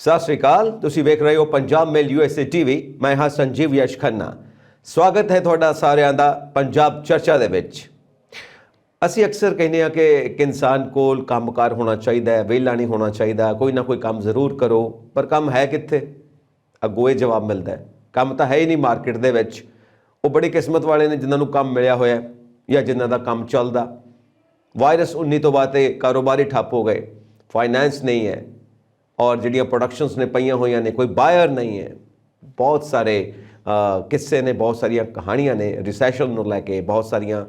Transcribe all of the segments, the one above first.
ਸਤਿ ਸ਼੍ਰੀ ਅਕਾਲ। ਤੁਸੀਂ ਵੇਖ ਰਹੇ ਹੋ ਪੰਜਾਬ ਮੇਲ USA TV। ਮੈਂ ਹਾਂ ਸੰਜੀਵ ਯਸ਼ ਖੰਨਾ। ਸਵਾਗਤ ਹੈ ਤੁਹਾਡਾ ਸਾਰਿਆਂ ਦਾ ਪੰਜਾਬ ਚਰਚਾ ਦੇ ਵਿੱਚ। ਅਸੀਂ ਅਕਸਰ ਕਹਿੰਦੇ ਹਾਂ ਕਿ ਇੱਕ ਇਨਸਾਨ ਕੋਲ ਕੰਮਕਾਰ ਹੋਣਾ ਚਾਹੀਦਾ ਹੈ, ਵਿਹਲਾ ਨਹੀਂ ਹੋਣਾ ਚਾਹੀਦਾ, ਕੋਈ ਨਾ ਕੋਈ ਕੰਮ ਜ਼ਰੂਰ ਕਰੋ। ਪਰ ਕੰਮ ਹੈ ਕਿੱਥੇ? ਅੱਗੋਂ ਇਹ ਜਵਾਬ ਮਿਲਦਾ ਹੈ, ਕੰਮ ਤਾਂ ਹੈ ਹੀ ਨਹੀਂ ਮਾਰਕੀਟ ਦੇ ਵਿੱਚ। ਉਹ ਬੜੀ ਕਿਸਮਤ ਵਾਲੇ ਨੇ ਜਿਨ੍ਹਾਂ ਨੂੰ ਕੰਮ ਮਿਲਿਆ ਹੋਇਆ ਜਾਂ ਜਿਨ੍ਹਾਂ ਦਾ ਕੰਮ ਚੱਲਦਾ। ਵਾਇਰਸ 19 ਤੋਂ ਬਾਅਦ ਇਹ ਕਾਰੋਬਾਰ ਹੀ ਠੱਪ ਹੋ ਗਏ, ਫਾਈਨੈਂਸ ਨਹੀਂ ਹੈ ਔਰ ਜਿਹੜੀਆਂ ਪ੍ਰੋਡਕਸ਼ਨਸ ਨੇ ਪਈਆਂ ਹੋਈਆਂ ਨੇ, ਕੋਈ ਬਾਇਰ ਨਹੀਂ ਹੈ। ਬਹੁਤ ਸਾਰੇ ਕਿੱਸੇ ਨੇ, ਬਹੁਤ ਸਾਰੀਆਂ ਕਹਾਣੀਆਂ ਨੇ ਰਿਸੈਸ਼ਨ ਨੂੰ ਲੈ ਕੇ, ਬਹੁਤ ਸਾਰੀਆਂ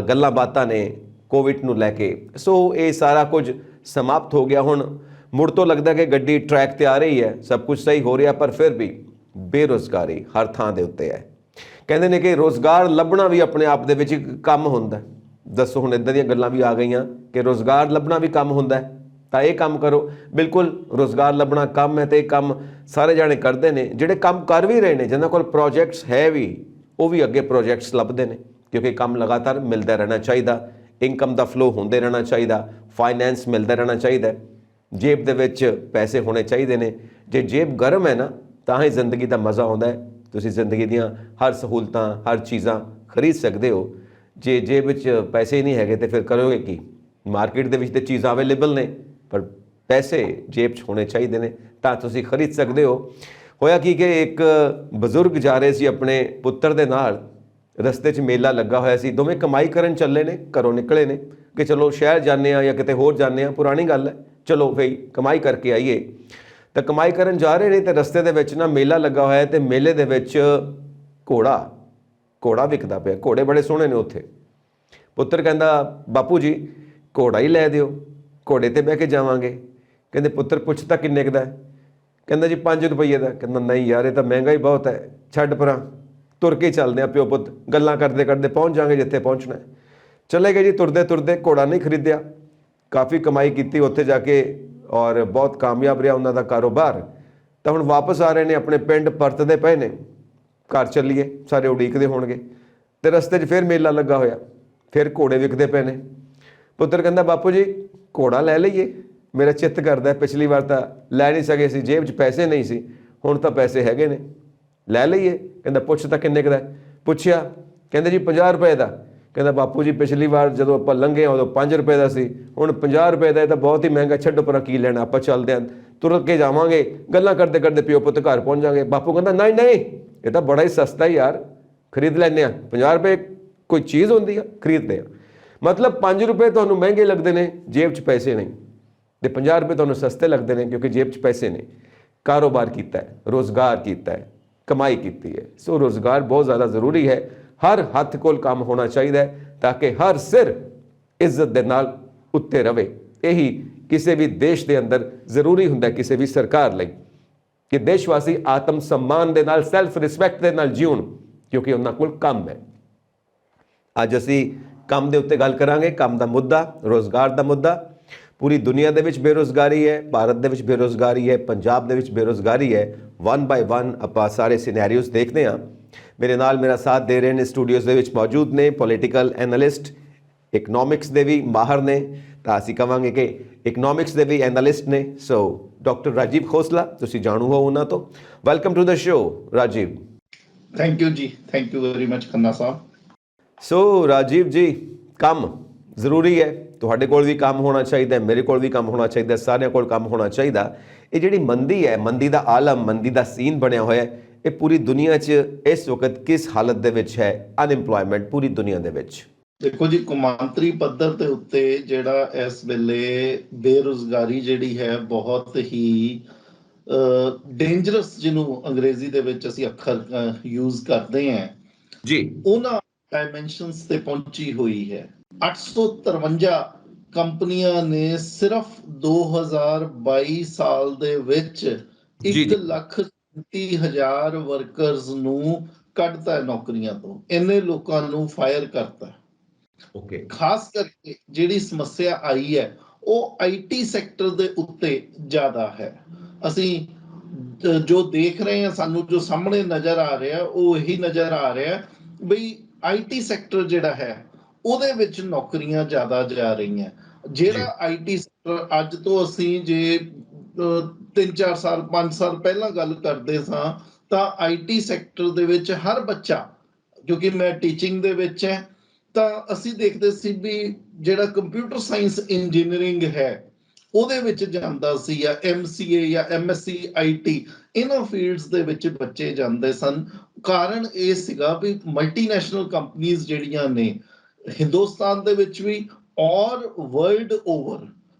ਗੱਲਾਂ ਬਾਤਾਂ ਨੇ ਕੋਵਿਡ ਨੂੰ ਲੈ ਕੇ। ਸੋ ਇਹ ਸਾਰਾ ਕੁਝ ਸਮਾਪਤ ਹੋ ਗਿਆ। ਹੁਣ ਮੁੜ ਤੋਂ ਲੱਗਦਾ ਕਿ ਗੱਡੀ ਟਰੈਕ 'ਤੇ ਆ ਰਹੀ ਹੈ, ਸਭ ਕੁਝ ਸਹੀ ਹੋ ਰਿਹਾ, ਪਰ ਫਿਰ ਵੀ ਬੇਰੁਜ਼ਗਾਰੀ ਹਰ ਥਾਂ ਦੇ ਉੱਤੇ ਹੈ। ਕਹਿੰਦੇ ਨੇ ਕਿ ਰੁਜ਼ਗਾਰ ਲੱਭਣਾ ਵੀ ਆਪਣੇ ਆਪ ਦੇ ਵਿੱਚ ਇੱਕ ਕੰਮ ਹੁੰਦਾ। ਦੱਸੋ ਹੁਣ ਇੱਦਾਂ ਦੀਆਂ ਗੱਲਾਂ ਵੀ ਆ ਗਈਆਂ ਕਿ ਰੁਜ਼ਗਾਰ ਲੱਭਣਾ ਵੀ ਕੰਮ ਹੁੰਦਾ ਹੈ, ਤਾਂ ਇਹ ਕੰਮ ਕਰੋ। ਬਿਲਕੁਲ ਰੁਜ਼ਗਾਰ ਲੱਭਣਾ ਕੰਮ ਹੈ, ਅਤੇ ਇਹ ਕੰਮ ਸਾਰੇ ਜਾਣੇ ਕਰਦੇ ਨੇ। ਜਿਹੜੇ ਕੰਮ ਕਰ ਵੀ ਰਹੇ ਨੇ, ਜਿਨ੍ਹਾਂ ਕੋਲ ਪ੍ਰੋਜੈਕਟਸ ਹੈ ਵੀ, ਉਹ ਵੀ ਅੱਗੇ ਪ੍ਰੋਜੈਕਟਸ ਲੱਭਦੇ ਨੇ, ਕਿਉਂਕਿ ਕੰਮ ਲਗਾਤਾਰ ਮਿਲਦਾ ਰਹਿਣਾ ਚਾਹੀਦਾ, ਇਨਕਮ ਦਾ ਫਲੋ ਹੁੰਦੇ ਰਹਿਣਾ ਚਾਹੀਦਾ, ਫਾਈਨੈਂਸ ਮਿਲਦਾ ਰਹਿਣਾ ਚਾਹੀਦਾ, ਜੇਬ ਦੇ ਵਿੱਚ ਪੈਸੇ ਹੋਣੇ ਚਾਹੀਦੇ ਨੇ। ਜੇ ਜੇਬ ਗਰਮ ਹੈ ਨਾ, ਤਾਂ ਹੀ ਜ਼ਿੰਦਗੀ ਦਾ ਮਜ਼ਾ ਆਉਂਦਾ ਹੈ। ਤੁਸੀਂ ਜ਼ਿੰਦਗੀ ਦੀਆਂ ਹਰ ਸਹੂਲਤਾਂ, ਹਰ ਚੀਜ਼ਾਂ ਖਰੀਦ ਸਕਦੇ ਹੋ। ਜੇ ਜੇਬ ਵਿੱਚ ਪੈਸੇ ਹੀ ਨਹੀਂ ਹੈਗੇ ਤਾਂ ਫਿਰ ਕਰੋਗੇ ਕੀ? ਮਾਰਕੀਟ ਦੇ ਵਿੱਚ ਤਾਂ ਚੀਜ਼ਾਂ ਅਵੇਲੇਬਲ ਨੇ, ਪਰ ਪੈਸੇ ਜੇਬ 'ਚ ਹੋਣੇ ਚਾਹੀਦੇ ਨੇ ਤਾਂ ਤੁਸੀਂ ਖਰੀਦ ਸਕਦੇ ਹੋ। ਹੋਇਆ ਕੀ ਕਿ ਇੱਕ ਬਜ਼ੁਰਗ ਜਾ ਰਹੇ ਸੀ ਆਪਣੇ ਪੁੱਤਰ ਦੇ ਨਾਲ, ਰਸਤੇ 'ਚ ਮੇਲਾ ਲੱਗਾ ਹੋਇਆ ਸੀ। ਦੋਵੇਂ ਕਮਾਈ ਕਰਨ ਚੱਲੇ ਨੇ, ਘਰੋਂ ਨਿਕਲੇ ਨੇ ਕਿ ਚਲੋ ਸ਼ਹਿਰ ਜਾਂਦੇ ਹਾਂ ਜਾਂ ਕਿਤੇ ਹੋਰ ਜਾਂਦੇ ਹਾਂ, ਪੁਰਾਣੀ ਗੱਲ ਹੈ, ਚਲੋ ਬਈ ਕਮਾਈ ਕਰਕੇ ਆਈਏ। ਤਾਂ ਕਮਾਈ ਕਰਨ ਜਾ ਰਹੇ ਨੇ ਅਤੇ ਰਸਤੇ ਦੇ ਵਿੱਚ ਨਾ ਮੇਲਾ ਲੱਗਾ ਹੋਇਆ, ਅਤੇ ਮੇਲੇ ਦੇ ਵਿੱਚ ਘੋੜਾ ਵਿਕਦਾ ਪਿਆ। ਘੋੜੇ ਬੜੇ ਸੋਹਣੇ ਨੇ ਉੱਥੇ। ਪੁੱਤਰ ਕਹਿੰਦਾ, ਬਾਪੂ ਜੀ ਘੋੜਾ ਹੀ ਲੈ ਦਿਓ, ਘੋੜੇ 'ਤੇ ਬਹਿ ਕੇ ਜਾਵਾਂਗੇ। ਕਹਿੰਦੇ, ਪੁੱਤਰ ਪੁੱਛ ਤਾਂ ਕਿੰਨੇ ਕੁ ਦਾ? ਕਹਿੰਦਾ ਜੀ 5 ਰੁਪਈਏ ਦਾ। ਕਹਿੰਦਾ ਨਹੀਂ ਯਾਰ, ਇਹ ਤਾਂ ਮਹਿੰਗਾ ਹੀ ਬਹੁਤ ਹੈ, ਛੱਡ ਪਰਾਂ, ਤੁਰ ਕੇ ਚੱਲਦੇ ਆ ਪਿਓ ਪੁੱਤ, ਗੱਲਾਂ ਕਰਦੇ ਕਰਦੇ ਪਹੁੰਚ ਜਾਵਾਂਗੇ ਜਿੱਥੇ ਪਹੁੰਚਣਾ। ਚਲੇ ਗਏ ਜੀ, ਤੁਰਦੇ ਤੁਰਦੇ। ਘੋੜਾ ਨਹੀਂ ਖਰੀਦਿਆ, ਕਾਫੀ ਕਮਾਈ ਕੀਤੀ ਉੱਥੇ ਜਾ ਕੇ ਔਰ ਬਹੁਤ ਕਾਮਯਾਬ ਰਿਹਾ ਉਹਨਾਂ ਦਾ ਕਾਰੋਬਾਰ। ਤਾਂ ਹੁਣ ਵਾਪਸ ਆ ਰਹੇ ਨੇ ਆਪਣੇ ਪਿੰਡ, ਪਰਤਦੇ ਪਏ ਨੇ, ਘਰ ਚੱਲੀਏ, ਸਾਰੇ ਉਡੀਕਦੇ ਹੋਣਗੇ। ਅਤੇ ਰਸਤੇ 'ਚ ਫਿਰ ਮੇਲਾ ਲੱਗਾ ਹੋਇਆ, ਫਿਰ ਘੋੜੇ ਵਿਕਦੇ ਪਏ ਨੇ। ਪੁੱਤਰ ਕਹਿੰਦਾ, ਬਾਪੂ ਜੀ ਘੋੜਾ ਲੈ ਲਈਏ, ਮੇਰਾ ਚਿੱਤ ਕਰਦਾ, ਪਿਛਲੀ ਵਾਰ ਤਾਂ ਲੈ ਨਹੀਂ ਸਕੇ ਸੀ, ਜੇਬ 'ਚ ਪੈਸੇ ਨਹੀਂ ਸੀ, ਹੁਣ ਤਾਂ ਪੈਸੇ ਹੈਗੇ ਨੇ, ਲੈ ਲਈਏ। ਕਹਿੰਦਾ ਪੁੱਛ ਤਾਂ ਕਿੰਨੇ ਕੁ ਦਾ? ਪੁੱਛਿਆ, ਕਹਿੰਦੇ ਜੀ 50 ਰੁਪਏ ਦਾ। ਕਹਿੰਦਾ ਬਾਪੂ ਜੀ ਪਿਛਲੀ ਵਾਰ ਜਦੋਂ ਆਪਾਂ ਲੰਘੇ ਉਦੋਂ 5 ਰੁਪਏ ਦਾ ਸੀ, ਹੁਣ 50 ਰੁਪਏ ਦਾ, ਇਹ ਤਾਂ ਬਹੁਤ ਹੀ ਮਹਿੰਗਾ, ਛੱਡੋ ਪਰਾਂ, ਕੀ ਲੈਣਾ, ਆਪਾਂ ਚੱਲਦੇ ਹਾਂ, ਤੁਰ ਕੇ ਜਾਵਾਂਗੇ, ਗੱਲਾਂ ਕਰਦੇ ਕਰਦੇ ਪਿਓ ਪੁੱਤ ਘਰ ਪਹੁੰਚ ਜਾਵਾਂਗੇ। ਬਾਪੂ ਕਹਿੰਦਾ ਨਹੀਂ ਨਹੀਂ, ਇਹ ਤਾਂ ਬੜਾ ਹੀ ਸਸਤਾ ਹੀ ਯਾਰ, ਖਰੀਦ ਲੈਂਦੇ ਹਾਂ। 50 ਰੁਪਏ ਕੋਈ ਚੀਜ਼ ਹੁੰਦੀ ਆ? ਖਰੀਦਦੇ ਆ। ਮਤਲਬ 5 ਰੁਪਏ ਤੁਹਾਨੂੰ ਮਹਿੰਗੇ ਲੱਗਦੇ ਨੇ, ਜੇਬ 'ਚ ਪੈਸੇ ਨਹੀਂ, ਅਤੇ 50 ਰੁਪਏ ਤੁਹਾਨੂੰ ਸਸਤੇ ਲੱਗਦੇ ਨੇ ਕਿਉਂਕਿ ਜੇਬ 'ਚ ਪੈਸੇ ਨੇ। ਕਾਰੋਬਾਰ ਕੀਤਾ ਹੈ, ਰੁਜ਼ਗਾਰ ਕੀਤਾ ਹੈ, ਕਮਾਈ ਕੀਤੀ ਹੈ। ਸੋ ਰੁਜ਼ਗਾਰ ਬਹੁਤ ਜ਼ਿਆਦਾ ਜ਼ਰੂਰੀ ਹੈ। ਹਰ ਹੱਥ ਕੋਲ ਕੰਮ ਹੋਣਾ ਚਾਹੀਦਾ ਹੈ ਤਾਂ ਕਿ ਹਰ ਸਿਰ ਇੱਜ਼ਤ ਦੇ ਨਾਲ ਉੱਤੇ ਰਵੇ। ਇਹੀ ਕਿਸੇ ਵੀ ਦੇਸ਼ ਦੇ ਅੰਦਰ ਜ਼ਰੂਰੀ ਹੁੰਦਾ, ਕਿਸੇ ਵੀ ਸਰਕਾਰ ਲਈ, ਕਿ ਦੇਸ਼ਵਾਸੀ ਆਤਮ ਸਨਮਾਨ ਦੇ ਨਾਲ, ਸੈਲਫ ਰਿਸਪੈਕਟ ਦੇ ਨਾਲ ਜਿਉਣ, ਕਿਉਂਕਿ ਉਹਨਾਂ ਕੋਲ ਕੰਮ ਹੈ। ਅੱਜ ਅਸੀਂ ਕੰਮ ਦੇ ਉੱਤੇ ਗੱਲ ਕਰਾਂਗੇ, ਕੰਮ ਦਾ ਮੁੱਦਾ, ਰੁਜ਼ਗਾਰ ਦਾ ਮੁੱਦਾ। ਪੂਰੀ ਦੁਨੀਆ ਦੇ ਵਿੱਚ ਬੇਰੁਜ਼ਗਾਰੀ ਹੈ, ਭਾਰਤ ਦੇ ਵਿੱਚ ਬੇਰੁਜ਼ਗਾਰੀ ਹੈ, ਪੰਜਾਬ ਦੇ ਵਿੱਚ ਬੇਰੁਜ਼ਗਾਰੀ ਹੈ। 1 ਬਾਏ 1 ਆਪਾਂ ਸਾਰੇ ਸਿਨੈਰੀਓਜ਼ ਦੇਖਦੇ ਹਾਂ। ਮੇਰੇ ਨਾਲ ਮੇਰਾ ਸਾਥ ਦੇ ਰਹੇ ਨੇ, ਸਟੂਡੀਓਜ਼ ਦੇ ਵਿੱਚ ਮੌਜੂਦ ਨੇ ਪੋਲੀਟੀਕਲ ਐਨਾਲਿਸਟ, ਇਕਨੋਮਿਕਸ ਦੇ ਵੀ ਮਾਹਰ ਨੇ, ਤਾਂ ਅਸੀਂ ਕਹਾਂਗੇ ਕਿ ਇਕਨੋਮਿਕਸ ਦੇ ਵੀ ਐਨਾਲਿਸਟ ਨੇ। ਸੋ ਡਾਕਟਰ ਰਾਜੀਵ ਖੋਸਲਾ, ਤੁਸੀਂ ਜਾਣੂ ਹੋ ਉਹਨਾਂ ਤੋਂ। Welcome to the show Rajiv. Thank you ji, thank you very much Khanna Sahib. So Rajiv ji, ਕੰਮ ਜ਼ਰੂਰੀ ਹੈ, ਤੁਹਾਡੇ ਕੋਲ ਵੀ ਕੰਮ ਹੋਣਾ ਚਾਹੀਦਾ, ਮੇਰੇ ਕੋਲ ਵੀ ਕੰਮ ਹੋਣਾ ਚਾਹੀਦਾ, ਸਾਰਿਆਂ ਕੋਲ ਕੰਮ ਹੋਣਾ ਚਾਹੀਦਾ। ਇਹ ਜਿਹੜੀ ਮੰਦੀ ਹੈ, ਮੰਦੀ ਦਾ ਆਲਮ, ਮੰਦੀ ਦਾ ਸੀਨ ਬਣਿਆ ਹੋਇਆ, ਇਹ ਪੂਰੀ ਦੁਨੀਆ 'ਚ ਇਸ ਵਕਤ ਕਿਸ ਹਾਲਤ ਦੇ ਵਿੱਚ ਹੈ? ਅਨਇੰਪਲੋਇਮੈਂਟ ਪੂਰੀ ਦੁਨੀਆ ਦੇ ਵਿੱਚ। ਦੇਖੋ ਜੀ, ਕੌਮਾਂਤਰੀ ਪੱਧਰ ਦੇ ਉੱਤੇ ਜਿਹੜਾ ਇਸ ਵੇਲੇ ਬੇਰੁਜ਼ਗਾਰੀ ਜਿਹੜੀ ਹੈ, ਬਹੁਤ ਹੀ ਡੇਂਜਰਸ, ਜਿਹਨੂੰ ਅੰਗਰੇਜ਼ੀ ਦੇ ਵਿੱਚ ਅਸੀਂ ਅੱਖਰ ਯੂਜ਼ ਕਰਦੇ ਹਾਂ ਜੀ, ਉਹਨਾਂ ਡਾਇਮੈਂਸ਼ਨਸ ਤੇ ਪਹੁੰਚੀ ਹੋਈ ਹੈ। 853 ਕੰਪਨੀਆਂ ਨੇ ਸਿਰਫ 2022 ਸਾਲ ਦੇ ਵਿੱਚ 1,37,000 ਵਰਕਰਸ ਨੂੰ ਕੱਢਤਾ ਨੌਕਰੀਆਂ ਤੋਂ, ਇੰਨੇ ਲੋਕਾਂ ਨੂੰ ਫਾਇਰ ਕਰਤਾ। ਓਕੇ। ਖਾਸ ਕਰਕੇ ਜਿਹੜੀ ਸਮੱਸਿਆ ਆਈ ਹੈ ਉਹ IT ਸੈਕਟਰ ਦੇ ਉੱਤੇ ਜ਼ਿਆਦਾ ਹੈ। ਅਸੀਂ ਜੋ ਦੇਖ ਰਹੇ ਹਾਂ, ਸਾਨੂੰ ਜੋ ਸਾਹਮਣੇ ਨਜ਼ਰ ਆ ਰਿਹਾ, ਉਹ ਇਹੀ ਨਜ਼ਰ ਆ ਰਿਹਾ ਬਈ IT ਸੈਕਟਰ ਜਿਹੜਾ ਹੈ ਉਹਦੇ ਵਿੱਚ ਨੌਕਰੀਆਂ ਜ਼ਿਆਦਾ ਜਾ ਰਹੀਆਂ। ਜਿਹੜਾ IT ਸੈਕਟਰ ਅੱਜ ਤੋਂ ਅਸੀਂ ਜੇ 3-4 ਸਾਲ 5 ਸਾਲ ਪਹਿਲਾਂ ਗੱਲ ਕਰਦੇ ਸਾਂ ਤਾਂ ਆਈਟੀ ਸੈਕਟਰ ਦੇ ਵਿੱਚ ਹਰ ਬੱਚਾ, ਕਿਉਂਕਿ ਮੈਂ ਟੀਚਿੰਗ ਦੇ ਵਿੱਚ ਹੈ, ਤਾਂ ਅਸੀਂ ਦੇਖਦੇ ਸੀ ਵੀ ਜਿਹੜਾ ਕੰਪਿਊਟਰ ਸਾਇੰਸ ਇੰਜੀਨੀਅਰਿੰਗ ਹੈ ਉਹਦੇ ਵਿੱਚ ਜਾਂਦਾ ਸੀ, ਜਾਂ MCA ਜਾਂ MSc IT, ਇਹਨਾਂ ਫੀਲਡਸ ਦੇ ਵਿੱਚ ਬੱਚੇ ਜਾਂਦੇ ਸਨ। ਕਾਰਨ ਇਹ ਸੀਗਾ ਵੀ ਮਲਟੀਨੈਸ਼ਨਲ ਕੰਪਨੀਆਂ ਜਿਹੜੀਆਂ ਨੇ ਹਿੰਦੁਸਤਾਨ ਦੇ ਵਿੱਚ ਵੀ ਔਰ ਵਰਲਡ ਓਵਰ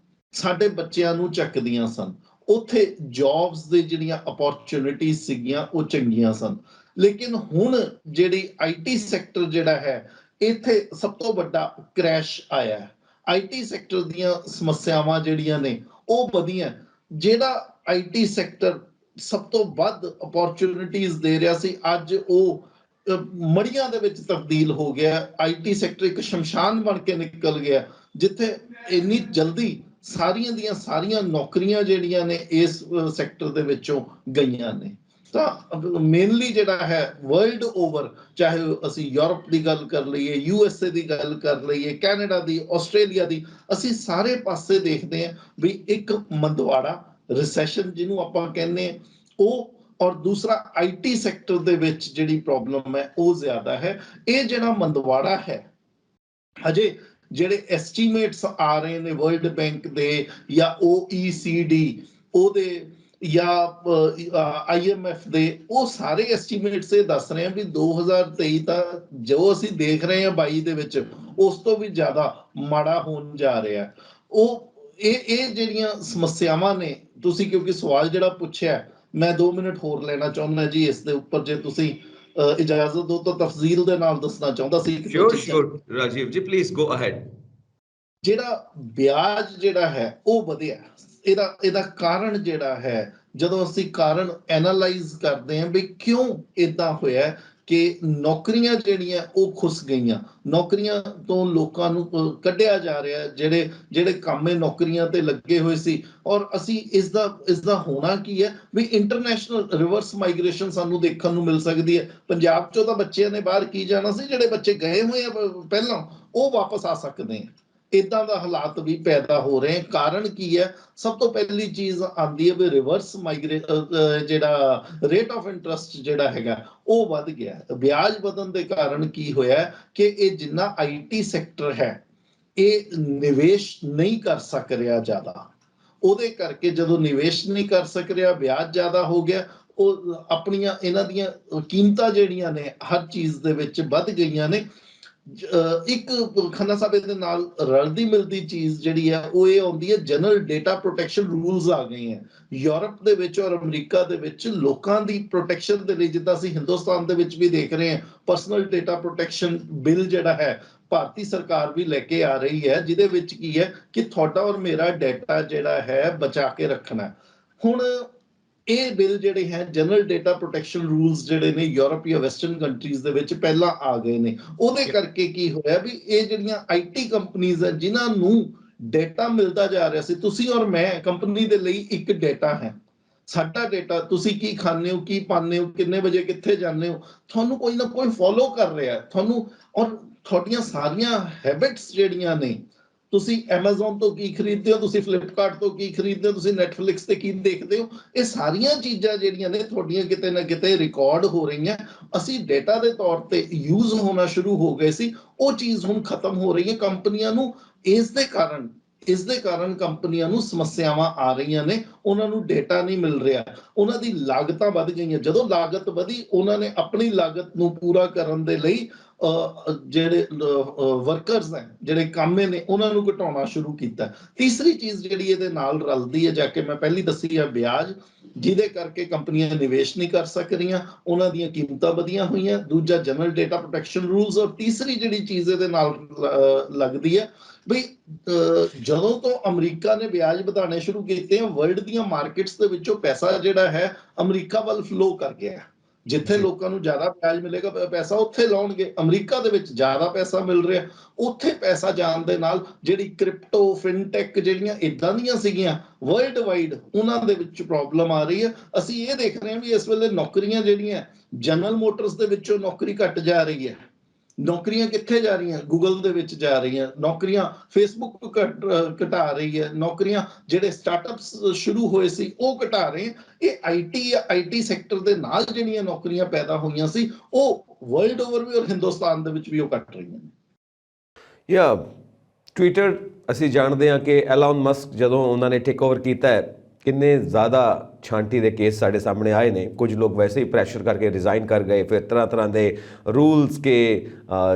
ਸਾਡੇ ਬੱਚਿਆਂ ਨੂੰ ਚੱਕਦੀਆਂ ਸਨ। ਉੱਥੇ ਜੌਬਸ ਦੇ ਜਿਹੜੀਆਂ ਅਪੋਰਚੁਨਿਟੀਜ਼ ਸੀਗੀਆਂ ਉਹ ਚੰਗੀਆਂ ਸਨ। ਲੇਕਿਨ ਹੁਣ ਜਿਹੜੀ ਆਈਟੀ ਸੈਕਟਰ ਜਿਹੜਾ ਹੈ, ਇੱਥੇ ਸਭ ਤੋਂ ਵੱਡਾ ਕ੍ਰੈਸ਼ ਆਇਆ ਹੈ। ਆਈਟੀ ਸੈਕਟਰ ਦੀਆਂ ਸਮੱਸਿਆਵਾਂ ਜਿਹੜੀਆਂ ਨੇ ਉਹ ਵਧੀਆਂ। ਜਿਹੜਾ ਆਈਟੀ ਸੈਕਟਰ ਸਭ ਤੋਂ ਵੱਧ ਅਪੋਰਚੁਨਿਟੀਜ਼ ਦੇ ਰਿਹਾ ਸੀ, ਅੱਜ ਉਹ ਮੜੀਆਂ ਦੇ ਵਿੱਚ ਤਬਦੀਲ ਹੋ ਗਿਆ। ਆਈਟੀ ਸੈਕਟਰ ਇੱਕ ਸ਼ਮਸ਼ਾਨ ਬਣ ਕੇ ਨਿਕਲ ਗਿਆ, ਜਿੱਥੇ ਇੰਨੀ ਜਲਦੀ ਸਾਰੀਆਂ ਦੀਆਂ ਸਾਰੀਆਂ ਨੌਕਰੀਆਂ ਜਿਹੜੀਆਂ ਨੇ ਇਸ ਸੈਕਟਰ ਦੇ ਵਿੱਚੋਂ ਗਈਆਂ ਨੇ। ਤਾਂ ਮੇਨਲੀ ਜਿਹੜਾ ਹੈ ਵਰਲਡ ਓਵਰ, ਚਾਹੇ ਅਸੀਂ ਯੂਰਪ ਦੀ ਗੱਲ ਕਰ ਲਈਏ, USA ਦੀ ਗੱਲ ਕਰ ਲਈਏ, ਕੈਨੇਡਾ ਦੀ, ਆਸਟ੍ਰੇਲੀਆ ਦੀ, ਅਸੀਂ ਸਾਰੇ ਪਾਸੇ ਦੇਖਦੇ ਹਾਂ ਵੀ ਇੱਕ ਮੰਦਵਾੜਾ, ਰਿਸੈਸ਼ਨ ਜਿਹਨੂੰ ਆਪਾਂ ਕਹਿੰਦੇ ਹਾਂ, ਉਹ, ਔਰ ਦੂਸਰਾ ਆਈਟੀ ਸੈਕਟਰ ਦੇ ਵਿੱਚ ਜਿਹੜੀ ਪ੍ਰੋਬਲਮ ਹੈ ਉਹ ਜ਼ਿਆਦਾ ਹੈ। ਇਹ ਜਿਹੜਾ ਮੰਦਵਾੜਾ ਹੈ, ਹਜੇ ਜਿਹੜੇ ਐਸਟੀਮੇਟਸ ਆ ਰਹੇ ਨੇ ਵਰਲਡ ਬੈਂਕ ਦੇ ਜਾਂ OECD ਉਹਦੇ ਜਾਂ IMF ਦੇ, ਉਹ ਸਾਰੇ ਐਸਟੀਮੇਟਸ ਇਹ ਦੱਸ ਰਹੇ ਆ ਵੀ 2023 ਤਾਂ ਜੋ ਅਸੀਂ ਦੇਖ ਰਹੇ ਹਾਂ 22 ਦੇ ਵਿੱਚ ਉਸ ਤੋਂ ਵੀ ਜ਼ਿਆਦਾ ਮਾੜਾ ਹੋਣ ਜਾ ਰਿਹਾ। ਇਹ ਜਿਹੜੀਆਂ ਸਮੱਸਿਆਵਾਂ ਨੇ, ਤੁਸੀਂ ਕਿਉਂਕਿ ਸਵਾਲ ਜਿਹੜਾ ਪੁੱਛਿਆ, ਮੈਂ 2 ਮਿੰਟ ਹੋਰ ਲੈਣਾ ਚਾਹੁੰਦਾ ਜੀ ਇਸ ਦੇ ਉੱਪਰ, ਜੇ ਤੁਸੀਂ ਇਜਾਜ਼ਤ ਦਿਓ ਤਾਂ ਤਫਸੀਲ ਦੇ ਨਾਲ ਦੱਸਣਾ ਚਾਹੁੰਦਾ ਸੀ। ਸ਼ੋਰ ਰਾਜੀਵ ਜੀ, ਪਲੀਜ਼ ਗੋ ਅਹੈਡ। ਜਿਹੜਾ ਵਿਆਜ ਜਿਹੜਾ ਹੈ ਉਹ ਵਧਿਆ, ਇਹਦਾ ਕਾਰਨ ਜਿਹੜਾ ਹੈ, ਜਦੋਂ ਅਸੀਂ ਕਾਰਨ ਐਨਾਲਾਈਜ਼ ਕਰਦੇ ਹਾਂ ਵੀ ਕਿਉਂ ਇਦਾਂ ਹੋਇਆ ਕਿ ਨੌਕਰੀਆਂ ਜਿਹੜੀਆਂ ਉਹ ਖੁੱਸ ਗਈਆਂ, ਨੌਕਰੀਆਂ ਤੋਂ ਲੋਕਾਂ ਨੂੰ ਕੱਢਿਆ ਜਾ ਰਿਹਾ, ਜਿਹੜੇ ਕੰਮੇ ਨੌਕਰੀਆਂ ਤੇ ਲੱਗੇ ਹੋਏ ਸੀ। ਔਰ ਅਸੀਂ ਇਸ ਦਾ ਹੋਣਾ ਕੀ ਹੈ ਵੀ ਇੰਟਰਨੈਸ਼ਨਲ ਰਿਵਰਸ ਮਾਈਗ੍ਰੇਸ਼ਨ ਸਾਨੂੰ ਦੇਖਣ ਨੂੰ ਮਿਲ ਸਕਦੀ ਹੈ। ਪੰਜਾਬ ਚੋਂ ਤਾਂ ਬੱਚਿਆਂ ਨੇ ਬਾਹਰ ਕੀ ਜਾਣਾ ਸੀ, ਜਿਹੜੇ ਬੱਚੇ ਗਏ ਹੋਏ ਆ ਪਹਿਲਾਂ ਉਹ ਵਾਪਸ ਆ ਸਕਦੇ ਆ। ਇਦਾਂ ਦਾ ਹਾਲਾਤ ਵੀ ਪੈਦਾ ਹੋ ਰਹੇ। ਕਾਰਨ ਕੀ ਹੈ? ਸਭ ਤੋਂ ਪਹਿਲੀ ਚੀਜ਼ ਆਉਂਦੀ ਹੈ ਵੀ ਰਿਵਰਸ ਜਿਹੜਾ ਰੇਟ ਆਫ ਇੰਟਰਸਟ ਜਿਹੜਾ ਹੈਗਾ ਉਹ ਵੱਧ ਗਿਆ। ਵਿਆਜ ਵਧਣ ਦੇ ਕਾਰਨ ਕੀ ਹੋਇਆ ਕਿ ਇਹ ਜਿੰਨਾ ਆਈਟੀ ਸੈਕਟਰ ਹੈ ਇਹ ਨਿਵੇਸ਼ ਨਹੀਂ ਕਰ ਸਕ ਰਿਹਾ ਜ਼ਿਆਦਾ, ਉਹਦੇ ਕਰਕੇ ਜਦੋਂ ਨਿਵੇਸ਼ ਨਹੀਂ ਕਰ ਸਕ ਰਿਹਾ, ਵਿਆਜ ਜ਼ਿਆਦਾ ਹੋ ਗਿਆ, ਉਹ ਆਪਣੀਆਂ ਇਹਨਾਂ ਦੀਆਂ ਕੀਮਤਾਂ ਜਿਹੜੀਆਂ ਨੇ ਹਰ ਚੀਜ਼ ਦੇ ਵਿੱਚ ਵੱਧ ਗਈਆਂ ਨੇ। ਇੱਕ ਖੰਨਾ ਸਾਹਿਬ ਇਹਦੇ ਨਾਲ ਰਲਦੀ ਮਿਲਦੀ ਚੀਜ਼ ਜਿਹੜੀ ਹੈ ਉਹ ਇਹ ਆਉਂਦੀ ਹੈ, ਜਨਰਲ ਡੇਟਾ ਪ੍ਰੋਟੈਕਸ਼ਨ ਰੂਲਸ ਆ ਗਏ ਹੈ ਯੂਰਪ ਦੇ ਵਿੱਚ ਔਰ ਅਮਰੀਕਾ ਦੇ ਵਿੱਚ। ਲੋਕਾਂ ਦੀ ਪ੍ਰੋਟੈਕਸ਼ਨ ਦੇ ਲਈ, ਜਿੱਦਾਂ ਅਸੀਂ ਹਿੰਦੁਸਤਾਨ ਦੇ ਵਿੱਚ ਵੀ ਦੇਖ ਰਹੇ ਹਾਂ, ਪਰਸਨਲ ਡੇਟਾ ਪ੍ਰੋਟੈਕਸ਼ਨ ਬਿੱਲ ਜਿਹੜਾ ਹੈ ਭਾਰਤੀ ਸਰਕਾਰ ਵੀ ਲੈ ਕੇ ਆ ਰਹੀ ਹੈ, ਜਿਹਦੇ ਵਿੱਚ ਕੀ ਹੈ ਕਿ ਤੁਹਾਡਾ ਔਰ ਮੇਰਾ ਡਾਟਾ ਜਿਹੜਾ ਹੈ ਬਚਾ ਕੇ ਰੱਖਣਾ। ਹੁਣ ਇਹ ਬਿੱਲ ਜਿਹੜੇ ਹੈ ਜਨਰਲ ਡੇਟਾ ਪ੍ਰੋਟੈਕਸ਼ਨ ਰੂਲਸ ਜਿਹੜੇ ਨੇ ਯੂਰਪ ਜਾਂ ਵੈਸਟਰਨ ਕੰਟਰੀਜ਼ ਦੇ ਵਿੱਚ ਪਹਿਲਾਂ ਆ ਗਏ ਨੇ। ਉਹਦੇ ਕਰਕੇ ਕੀ ਹੋਇਆ ਵੀ ਇਹ ਜਿਹੜੀਆਂ ਆਈਟੀ ਕੰਪਨੀਆਂ ਹੈ ਜਿਨ੍ਹਾਂ ਨੂੰ ਡਾਟਾ ਮਿਲਦਾ ਜਾ ਰਿਹਾ ਸੀ, ਤੁਸੀਂ ਔਰ ਮੈਂ ਕੰਪਨੀ ਦੇ ਲਈ ਇੱਕ ਡਾਟਾ ਹੈ। ਸਾਡਾ ਡਾਟਾ, ਤੁਸੀਂ ਕੀ ਖਾਂਦੇ ਹੋ, ਕੀ ਪਾਉਂਦੇ ਹੋ, ਕਿੰਨੇ ਵਜੇ ਕਿੱਥੇ ਜਾਂਦੇ ਹੋ, ਤੁਹਾਨੂੰ ਕੋਈ ਨਾ ਕੋਈ ਫੋਲੋ ਕਰ ਰਿਹਾ ਤੁਹਾਨੂੰ। ਔਰ ਤੁਹਾਡੀਆਂ ਸਾਰੀਆਂ ਹੈਬਿਟਸ ਜਿਹੜੀਆਂ ਨੇ, ਤੁਸੀਂ Amazon ਤੋਂ ਕੀ ਖਰੀਦਦੇ ਹੋ, ਤੁਸੀਂ ਫਲਿੱਪਕਾਰਟ ਤੋਂ ਕੀ ਖਰੀਦਦੇ ਹੋ, ਤੁਸੀਂ ਨੈਟਫਲਿਕਸ ਤੇ ਕੀ ਦੇਖਦੇ ਹੋ, ਇਹ ਸਾਰੀਆਂ ਚੀਜ਼ਾਂ ਜਿਹੜੀਆਂ ਨੇ ਤੁਹਾਡੀਆਂ ਕਿਤੇ ਨਾ ਕਿਤੇ ਰਿਕਾਰਡ ਹੋ ਰਹੀਆਂ। ਅਸੀਂ ਡਾਟਾ ਦੇ ਤੌਰ ਤੇ ਯੂਜ਼ ਹੋਣਾ ਸ਼ੁਰੂ ਹੋ ਗਏ ਸੀ, ਉਹ ਚੀਜ਼ ਹੁਣ ਖਤਮ ਹੋ ਰਹੀ ਹੈ। ਕੰਪਨੀਆਂ ਨੂੰ ਇਸ ਦੇ ਕਾਰਨ ਕੰਪਨੀਆਂ ਨੂੰ ਸਮੱਸਿਆਵਾਂ ਆ ਰਹੀਆਂ ਨੇ, ਉਹਨਾਂ ਨੂੰ ਡਾਟਾ ਨਹੀਂ ਮਿਲ ਰਿਹਾ, ਉਹਨਾਂ ਦੀ ਲਾਗਤਾਂ ਵੱਧ ਗਈਆਂ। ਜਦੋਂ ਲਾਗਤ ਵਧੀ, ਉਹਨਾਂ ਨੇ ਆਪਣੀ ਲਾਗਤ ਨੂੰ ਪੂਰਾ ਕਰਨ ਦੇ ਲਈ ਜਿਹੜੇ ਵਰਕਰਸ ਹੈ, ਜਿਹੜੇ ਕਾਮੇ ਨੇ, ਉਹਨਾਂ ਨੂੰ ਘਟਾਉਣਾ ਸ਼ੁਰੂ ਕੀਤਾ। ਤੀਸਰੀ ਚੀਜ਼ ਜਿਹੜੀ ਇਹਦੇ ਨਾਲ ਰਲਦੀ ਹੈ, ਜਾ ਕੇ ਮੈਂ ਪਹਿਲੀ ਦੱਸੀ ਹੈ, ਵਿਆਜ, ਜਿਹਦੇ ਕਰਕੇ ਕੰਪਨੀਆਂ ਨਿਵੇਸ਼ ਨਹੀਂ ਕਰ ਸਕ ਰਹੀਆਂ, ਉਹਨਾਂ ਦੀਆਂ ਕੀਮਤਾਂ ਵਧੀਆਂ ਹੋਈਆਂ। ਦੂਜਾ ਜਨਰਲ ਡੇਟਾ ਪ੍ਰੋਟੈਕਸ਼ਨ ਰੂਲਸ। ਔਰ ਤੀਸਰੀ ਜਿਹੜੀ ਚੀਜ਼ ਇਹਦੇ ਨਾਲ ਲੱਗਦੀ ਹੈ ਵੀ ਜਦੋਂ ਤੋਂ ਅਮਰੀਕਾ ਨੇ ਵਿਆਜ ਵਧਾਉਣੇ ਸ਼ੁਰੂ ਕੀਤੇ, ਵਰਲਡ ਦੀਆਂ ਮਾਰਕੀਟਸ ਦੇ ਵਿੱਚੋਂ ਪੈਸਾ ਜਿਹੜਾ ਹੈ ਅਮਰੀਕਾ ਵੱਲ ਫਲੋ ਕਰ ਗਿਆ। ਜਿੱਥੇ ਲੋਕਾਂ ਨੂੰ ਜ਼ਿਆਦਾ ਵਿਆਜ ਮਿਲੇਗਾ ਪੈਸਾ ਉੱਥੇ ਲਾਉਣਗੇ। ਅਮਰੀਕਾ ਦੇ ਵਿੱਚ ਜ਼ਿਆਦਾ ਪੈਸਾ ਮਿਲ ਰਿਹਾ, ਉੱਥੇ ਪੈਸਾ ਜਾਣ ਦੇ ਨਾਲ ਜਿਹੜੀ ਕ੍ਰਿਪਟੋ, ਫਿਨਟੈਕ ਜਿਹੜੀਆਂ ਇਦਾਂ ਦੀਆਂ ਸੀਗੀਆਂ ਵਰਲਡ ਵਾਈਡ, ਉਹਨਾਂ ਦੇ ਵਿੱਚ ਪ੍ਰੋਬਲਮ ਆ ਰਹੀ ਹੈ। ਅਸੀਂ ਇਹ ਦੇਖ ਰਹੇ ਹਾਂ ਵੀ ਇਸ ਵੇਲੇ ਨੌਕਰੀਆਂ ਜਿਹੜੀਆਂ, ਜਨਰਲ ਮੋਟਰਸ ਦੇ ਵਿੱਚੋਂ ਨੌਕਰੀ ਘਟ ਜਾ ਰਹੀ ਹੈ, ਨੌਕਰੀਆਂ ਕਿੱਥੇ ਜਾ ਰਹੀਆਂ? ਗੂਗਲ ਦੇ ਵਿੱਚ ਜਾ ਰਹੀਆਂ ਨੌਕਰੀਆਂ, ਫੇਸਬੁੱਕ ਘਟਾ ਰਹੀ ਹੈ ਨੌਕਰੀਆਂ, ਜਿਹੜੇ ਸਟਾਰਟਅਪਸ ਸ਼ੁਰੂ ਹੋਏ ਸੀ ਉਹ ਘਟਾ ਰਹੇ ਆ। ਇਹ ਆਈਟੀ ਸੈਕਟਰ ਦੇ ਨਾਲ ਜਿਹੜੀਆਂ ਨੌਕਰੀਆਂ ਪੈਦਾ ਹੋਈਆਂ ਸੀ ਉਹ ਵਰਲਡ ਓਵਰ ਵੀ ਔਰ ਹਿੰਦੁਸਤਾਨ ਦੇ ਵਿੱਚ ਵੀ ਉਹ ਘਟ ਰਹੀਆਂ ਨੇ। ਯਾ ਟਵਿੱਟਰ ਅਸੀਂ ਜਾਣਦੇ ਹਾਂ ਕਿ ਐਲਨ ਮਸਕ ਜਦੋਂ ਉਹਨਾਂ ਨੇ ਟੇਕ ਓਵਰ ਕੀਤਾ ਹੈ, ਕਿੰਨੇ ਜ਼ਿਆਦਾ ਛਾਂਟੀ ਦੇ ਕੇਸ ਸਾਡੇ ਸਾਹਮਣੇ ਆਏ ਨੇ। ਕੁਝ ਲੋਕ ਵੈਸੇ ਹੀ ਪ੍ਰੈਸ਼ਰ ਕਰਕੇ ਰਿਜ਼ਾइन कर गए, फिर तरह तरह के रूल्स के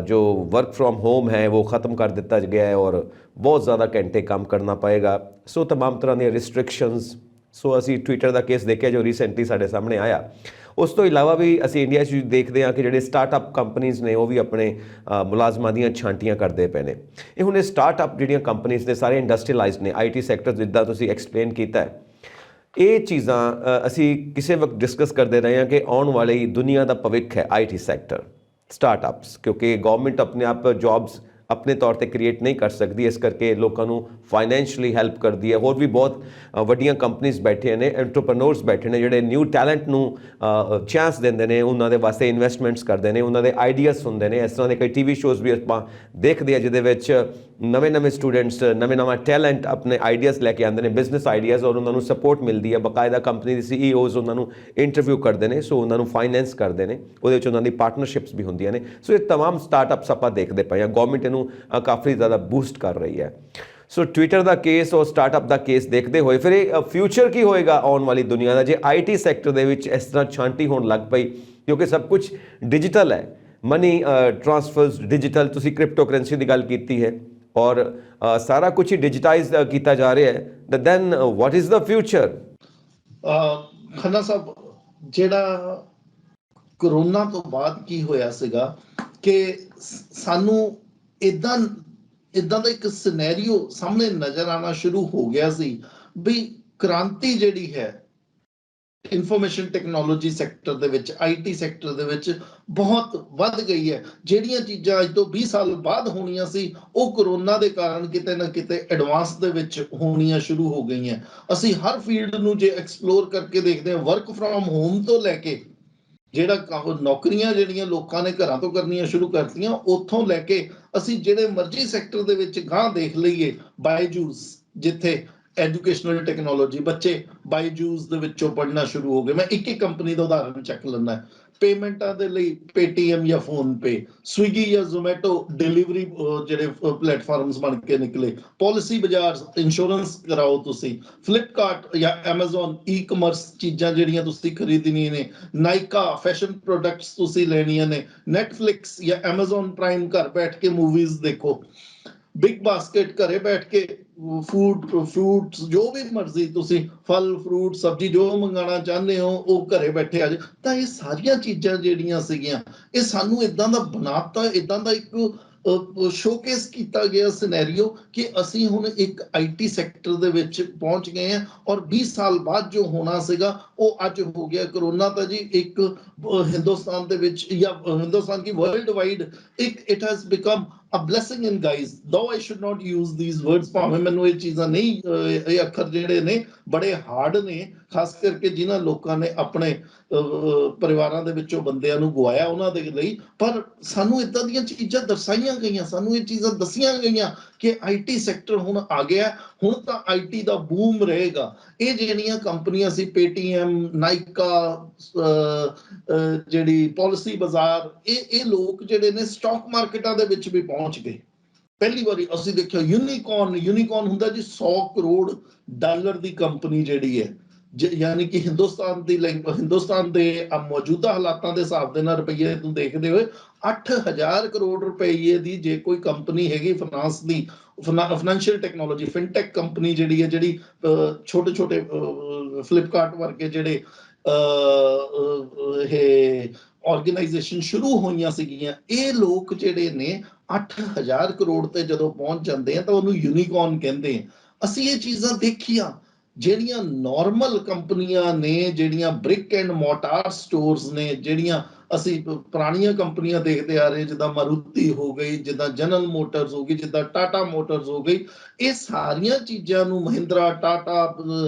जो वर्क फ्रॉम होम है वो ख़त्म कर दिता गया है और बहुत ज़्यादा घंटे काम करना पएगा। सो तमाम तरह दी रिस्ट्रिक्शनस। सो असी ट्विटर का केस देखिया जो रीसेंटली साढ़े सामने आया। उस तो इलावा भी ਅਸੀਂ ਇੰਡੀਆ 'ਚ ਦੇਖਦੇ ਹਾਂ ਕਿ ਜਿਹੜੇ ਸਟਾਰਟਅਪ ਕੰਪਨੀਜ਼ ਨੇ ਉਹ ਵੀ ਆਪਣੇ ਮੁਲਾਜ਼ਮਾਂ ਦੀਆਂ ਛਾਂਟੀਆਂ ਕਰਦੇ ਪਏ ਨੇ। ਇਹ ਹੁਣ ਇਹ ਸਟਾਰਟਅਪ ਜਿਹੜੀਆਂ ਕੰਪਨੀਜ਼ ਨੇ ਸਾਰੇ ਇੰਡਸਟਰੀਅਲਾਈਜ਼ਡ ਨੇ, ਆਈਟੀ ਸੈਕਟਰ ਜਿੱਦਾਂ ਤੁਸੀਂ ਐਕਸਪਲੇਨ ਕੀਤਾ ਹੈ। ਇਹ ਚੀਜ਼ਾਂ ਅਸੀਂ ਕਿਸੇ ਵਕਤ ਡਿਸਕਸ ਕਰਦੇ ਰਹੇ ਹਾਂ ਕਿ ਆਉਣ ਵਾਲੀ ਦੁਨੀਆ ਦਾ ਭਵਿੱਖ ਹੈ ਆਈਟੀ ਸੈਕਟਰ, ਸਟਾਰਟਅਪਸ, ਕਿਉਂਕਿ ਗਵਰਨਮੈਂਟ ਆਪਣੇ ਆਪ ਜੌਬਸ ਆਪਣੇ ਤੌਰ ਤੇ ਕ੍ਰੀਏਟ ਨਹੀਂ ਕਰ ਸਕਦੀ, ਇਸ ਕਰਕੇ ਲੋਕਾਂ ਨੂੰ ਫਾਈਨੈਂਸ਼ੀਅਲੀ ਹੈਲਪ ਕਰਦੀ ਹੈ। ਹੋਰ ਵੀ ਬਹੁਤ ਵੱਡੀਆਂ ਕੰਪਨੀਜ਼ ਬੈਠੇ ਨੇ, ਐਂਟਰਪ੍ਰੈਨਿਓਰਸ ਬੈਠੇ ਨੇ ਜਿਹੜੇ ਨਿਊ ਟੈਲੈਂਟ ਨੂੰ ਚਾਂਸ ਦਿੰਦੇ ਨੇ, ਉਹਨਾਂ ਦੇ ਵਾਸਤੇ ਇਨਵੈਸਟਮੈਂਟਸ ਕਰਦੇ ਨੇ, ਉਹਨਾਂ ਦੇ ਆਈਡੀਆਸ ਹੁੰਦੇ ਨੇ। ਇਸ ਤਰ੍ਹਾਂ ਦੇ ਕਈ ਟੀਵੀ ਸ਼ੋਜ਼ ਵੀ ਆਪਾਂ ਦੇਖਦੇ ਹਾਂ ਜਿਹਦੇ ਵਿੱਚ ਨਵੇਂ ਸਟੂਡੈਂਟਸ ਨਵਾਂ ਟੈਲੈਂਟ ਆਪਣੇ ਆਈਡੀਆਸ ਲੈ ਕੇ ਆਉਂਦੇ ਨੇ, ਬਿਜ਼ਨਸ ਆਈਡੀਆਸ, ਔਰ ਉਹਨਾਂ ਨੂੰ ਸਪੋਰਟ ਮਿਲਦੀ ਹੈ। ਬਾਕਾਇਦਾ ਕੰਪਨੀ ਦੇ ਸੀਈਓਜ਼ ਉਹਨਾਂ ਨੂੰ ਇੰਟਰਵਿਊ ਕਰਦੇ ਨੇ, ਸੋ ਉਹਨਾਂ ਨੂੰ ਫਾਈਨੈਂਸ ਕਰਦੇ ਨੇ, ਉਹਦੇ ਵਿੱਚ ਉਹਨਾਂ ਦੀ ਪਾਰਟਨਰਸ਼ਿਪਸ ਵੀ ਹੁੰਦੀਆਂ ਨੇ। ਸੋ ਇਹ तमाम ਸਟਾਰਟਅਪਸ ਆਪਾਂ ਦੇਖਦੇ ਪਏ ਹਾਂ, ਗਵਰਨਮੈਂਟ ਇਹਨੂੰ ਕਾਫੀ ਜ਼ਿਆਦਾ ਬੂਸਟ ਕਰ ਰਹੀ ਹੈ। ਸੋ ਟਵਿੱਟਰ ਦਾ ਕੇਸ ਔਰ ਸਟਾਰਟਅਪ ਦਾ ਕੇਸ ਦੇਖਦੇ ਹੋਏ ਫਿਰ ਇਹ ਫਿਊਚਰ ਕੀ ਹੋਏਗਾ ਆਉਣ ਵਾਲੀ ਦੁਨੀਆ ਦਾ ਜੇ ਆਈਟੀ ਸੈਕਟਰ ਦੇ ਵਿੱਚ ਇਸ ਤਰ੍ਹਾਂ ਛਾਂਟੀ ਹੋਣ ਲੱਗ ਪਈ, ਕਿਉਂਕਿ ਸਭ ਕੁਝ ਡਿਜੀਟਲ ਹੈ, ਮਨੀ ਟ੍ਰਾਂਸਫਰਸ ਡਿਜੀਟਲ, ਤੁਸੀਂ ਕ੍ਰਿਪਟੋ ਕਰੰਸੀ ਦੀ ਗੱਲ ਕੀਤੀ ਹੈ ਔਰ ਸਾਰਾ ਕੁਝ ਹੀ ਡਿਜੀਟਾਈਜ਼ ਕੀਤਾ ਜਾ ਰਿਹਾ ਹੈ। Then what is the future? Khanna Sahib, ਜਿਹੜਾ ਕਰੋਨਾ ਤੋਂ ਬਾਅਦ ਕੀ ਹੋਇਆ ਸੀਗਾ ਕਿ ਸਾਨੂੰ ਇਦਾਂ ਦਾ ਇੱਕ ਸਿਨੈਰੀਓ ਸਾਹਮਣੇ ਨਜ਼ਰ ਆਉਣਾ ਸ਼ੁਰੂ ਹੋ ਗਿਆ ਸੀ ਵੀ ਕ੍ਰਾਂਤੀ ਜਿਹੜੀ ਹੈ ਇਨਫੋਰਮੇਸ਼ਨ ਟੈਕਨੋਲੋਜੀ ਸੈਕਟਰ ਦੇ ਵਿੱਚ, ਆਈਟੀ ਸੈਕਟਰ ਦੇ ਵਿੱਚ ਬਹੁਤ ਵੱਧ ਗਈ ਹੈ। ਜਿਹੜੀਆਂ ਚੀਜ਼ਾਂ ਅੱਜ ਤੋਂ 20 ਸਾਲ ਬਾਅਦ ਹੋਣੀਆਂ ਸੀ ਉਹ ਕਰੋਨਾ ਦੇ ਕਾਰਨ ਕਿਤੇ ਨਾ ਕਿਤੇ ਐਡਵਾਂਸ ਦੇ ਵਿੱਚ ਹੋਣੀਆਂ ਸ਼ੁਰੂ ਹੋ ਗਈਆਂ। ਅਸੀਂ ਹਰ ਫੀਲਡ ਨੂੰ ਜੇ ਐਕਸਪਲੋਰ ਕਰਕੇ ਦੇਖਦੇ ਹਾਂ, ਵਰਕ ਫਰੋਮ ਹੋਮ ਤੋਂ ਲੈ ਕੇ ਜਿਹੜਾ ਨੌਕਰੀਆਂ ਜਿਹੜੀਆਂ ਲੋਕਾਂ ਨੇ ਘਰਾਂ ਤੋਂ ਕਰਨੀਆਂ ਸ਼ੁਰੂ ਕਰਤੀਆਂ, ਉੱਥੋਂ ਲੈ ਕੇ ਅਸੀਂ ਜਿਹੜੇ ਮਰਜ਼ੀ ਸੈਕਟਰ ਦੇ ਵਿੱਚ ਗਾਂਹ ਦੇਖ ਲਈਏ, ਬਾਇਜੂਸ ਜਿੱਥੇ ਐਜੂਕੇਸ਼ਨਲ ਟੈਕਨੋਲੋਜੀ, ਬੱਚੇ ਬਾਇਜੂਸ ਦੇ ਵਿੱਚੋਂ ਪੜ੍ਹਨਾ ਸ਼ੁਰੂ ਹੋ ਗਏ। ਮੈਂ ਇੱਕ ਕੰਪਨੀ ਦਾ ਉਦਾਹਰਨ ਚੱਕ ਲੈਂਦਾ, ਪੇਮੈਂਟਾਂ ਦੇ ਲਈ ਪੇਟੀਐਮ ਜਾਂ ਫੋਨਪੇ, ਸਵਿਗੀ ਜਾਂ ਜ਼ੋਮੈਟੋ ਡਿਲੀਵਰੀ ਜਿਹੜੇ ਪਲੇਟਫਾਰਮਸ ਬਣ ਕੇ ਨਿਕਲੇ, ਪਾਲਿਸੀ ਬਾਜ਼ਾਰ, ਇੰਸ਼ੋਰੈਂਸ ਕਰਾਓ ਤੁਸੀਂ, ਫਲਿੱਪਕਾਰਟ ਜਾਂ ਐਮਾਜ਼ੋਨ ਈ ਕਮਰਸ ਚੀਜ਼ਾਂ ਜਿਹੜੀਆਂ ਤੁਸੀਂ ਖਰੀਦਣੀਆਂ ਨੇ, ਨਾਇਕਾ ਫੈਸ਼ਨ ਪ੍ਰੋਡਕਟਸ ਤੁਸੀਂ ਲੈਣੀਆਂ ਨੇ, ਨੈਟਫਲਿਕਸ ਜਾਂ ਐਮਾਜ਼ੋਨ ਪ੍ਰਾਈਮ ਘਰ ਬੈਠ ਕੇ ਮੂਵੀਜ਼ ਦੇਖੋ, ਬਿਗ ਬਾਸਕਟ ਘਰੇ ਬੈਠ ਕੇ ਫਰੂਟਸ ਜੋ ਵੀ ਮਰਜ਼ੀ ਤੁਸੀਂ ਫਲ ਫਰੂਟ ਸਬਜ਼ੀ ਜੋ ਮੰਗਾਉਣਾ ਚਾਹੁੰਦੇ ਹੋ ਉਹ ਘਰੇ ਬੈਠੇ ਆ ਜਾਏ। ਤਾਂ ਇਹ ਸਾਰੀਆਂ ਚੀਜ਼ਾਂ ਜਿਹੜੀਆਂ ਸੀਗੀਆਂ ਇਹ ਸਾਨੂੰ ਇਦਾਂ ਦਾ ਬਣਾਤਾ, ਇਦਾਂ ਦਾ ਇੱਕ ਸ਼ੋਕੇਸ ਕੀਤਾ ਗਿਆ ਸਿਨੈਰੀਓ ਕਿ ਅਸੀਂ ਹੁਣ ਇੱਕ ਆਈਟੀ ਸੈਕਟਰ ਦੇ ਵਿੱਚ ਪਹੁੰਚ ਗਏ ਹਾਂ ਔਰ 20 ਸਾਲ ਬਾਅਦ ਜੋ ਹੋਣਾ ਸੀਗਾ ਉਹ ਅੱਜ ਹੋ ਗਿਆ। ਕਰੋਨਾ ਤਾਂ ਜੀ ਇੱਕ ਹਿੰਦੁਸਤਾਨ ਦੇ ਵਿੱਚ ਜਾਂ ਹਿੰਦੁਸਤਾਨ ਕੀ ਵਰਲਡ ਵਾਈਡ ਇੱਕ it has become a blessing in guys, though I should not use these words, ਭਾਵੇਂ ਮੈਨੂੰ ਇਹ ਚੀਜ਼ਾਂ ਨਹੀਂ, ਇਹ ਅੱਖਰ ਜਿਹੜੇ ਨੇ ਬੜੇ ਹਾਰਡ ਨੇ, ਖਾਸ ਕਰਕੇ ਜਿਨ੍ਹਾਂ ਲੋਕਾਂ ਨੇ ਆਪਣੇ ਪਰਿਵਾਰਾਂ ਦੇ ਵਿੱਚੋਂ ਬੰਦਿਆਂ ਨੂੰ ਗਵਾਇਆ ਉਹਨਾਂ ਦੇ ਲਈ। ਪਰ ਸਾਨੂੰ ਇਦਾਂ ਦੀਆਂ ਚੀਜ਼ਾਂ ਦਰਸਾਈਆਂ ਗਈਆਂ, ਸਾਨੂੰ ਇਹ ਚੀਜ਼ਾਂ ਦੱਸੀਆਂ ਗਈਆਂ ਕਿ ਆਈਟੀ ਸੈਕਟਰ ਹੁਣ ਆ ਗਿਆ, ਹੁਣ ਤਾਂ ਆਈਟੀ ਦਾ ਬੂਮ ਰਹੇਗਾ। ਇਹ ਜਿਹੜੀਆਂ ਕੰਪਨੀਆਂ ਸੀ ਪੇਟੀਐਮ, ਨਾਇਕਾ, ਜਿਹੜੀ ਪਾਲਿਸੀ ਬਾਜ਼ਾਰ, ਇਹ ਲੋਕ ਜਿਹੜੇ ਨੇ ਸਟਾਕ ਮਾਰਕੀਟਾਂ ਦੇ ਵਿੱਚ ਵੀ ਪਹੁੰਚ ਗਏ। ਪਹਿਲੀ ਵਾਰੀ ਅਸੀਂ ਦੇਖਿਆ ਯੂਨੀਕੌਰਨ ਹੁੰਦਾ ਜੀ 100 ਕਰੋੜ ਡਾਲਰ ਦੀ ਕੰਪਨੀ ਜਿਹੜੀ ਹੈ, ਯਾਨੀ ਕਿ ਹਿੰਦੁਸਤਾਨ ਦੇ ਮੌਜੂਦਾ ਹਾਲਾਤਾਂ ਦੇ ਹਿਸਾਬ ਦੇ ਨਾਲ ਰੁਪਈਏ ਨੂੰ ਦੇਖਦੇ ਹੋਏ 8000 ਕਰੋੜ ਰੁਪਈਏ ਦੀ ਜੇ ਕੋਈ ਕੰਪਨੀ ਹੈਗੀ ਫਾਈਨਾਂਸ ਦੀ, ਫਾਈਨੈਂਸ਼ੀਅਲ ਟੈਕਨੋਲੋਜੀ ਫਿਨਟੈਕ ਕੰਪਨੀ ਜਿਹੜੀ ਹੈ, ਜਿਹੜੀ ਛੋਟੇ ਫਲਿੱਪਕਾਰਟ ਵਰਗੇ ਜਿਹੜੇ ਇਹ ਆਰਗੇਨਾਈਜੇਸ਼ਨ ਸ਼ੁਰੂ ਹੋਈਆਂ ਸੀਗੀਆਂ, ਇਹ ਲੋਕ ਜਿਹੜੇ ਨੇ 8000 ਕਰੋੜ ਤੇ ਜਦੋਂ ਪਹੁੰਚ ਜਾਂਦੇ ਆ ਤਾਂ ਉਹਨੂੰ ਯੂਨੀਕੌਰਨ ਕਹਿੰਦੇ ਆ। ਅਸੀਂ ਇਹ ਚੀਜ਼ਾਂ ਦੇਖੀਆਂ ਜਿਹੜੀਆਂ ਨਾਰਮਲ ਕੰਪਨੀਆਂ ਨੇ, ਜਿਹੜੀਆਂ ਬ੍ਰਿਕ ਐਂਡ ਮੋਰਟਾਰ ਸਟੋਰਸ ਨੇ, ਜਿਹੜੀਆਂ ਅਸੀਂ ਪੁਰਾਣੀਆਂ ਕੰਪਨੀਆਂ ਦੇਖਦੇ ਆ ਰਹੇ, ਜਿੱਦਾਂ ਮਾਰੂਤੀ ਹੋ ਗਈ, ਜਿੱਦਾਂ ਜਨਰਲ ਮੋਟਰਸ ਹੋ ਗਈ, ਜਿੱਦਾਂ ਟਾਟਾ ਮੋਟਰਸ ਹੋ ਗਈ, ਇਹ ਸਾਰੀਆਂ ਚੀਜ਼ਾਂ ਨੂੰ, ਮਹਿੰਦਰਾ, ਟਾਟਾ,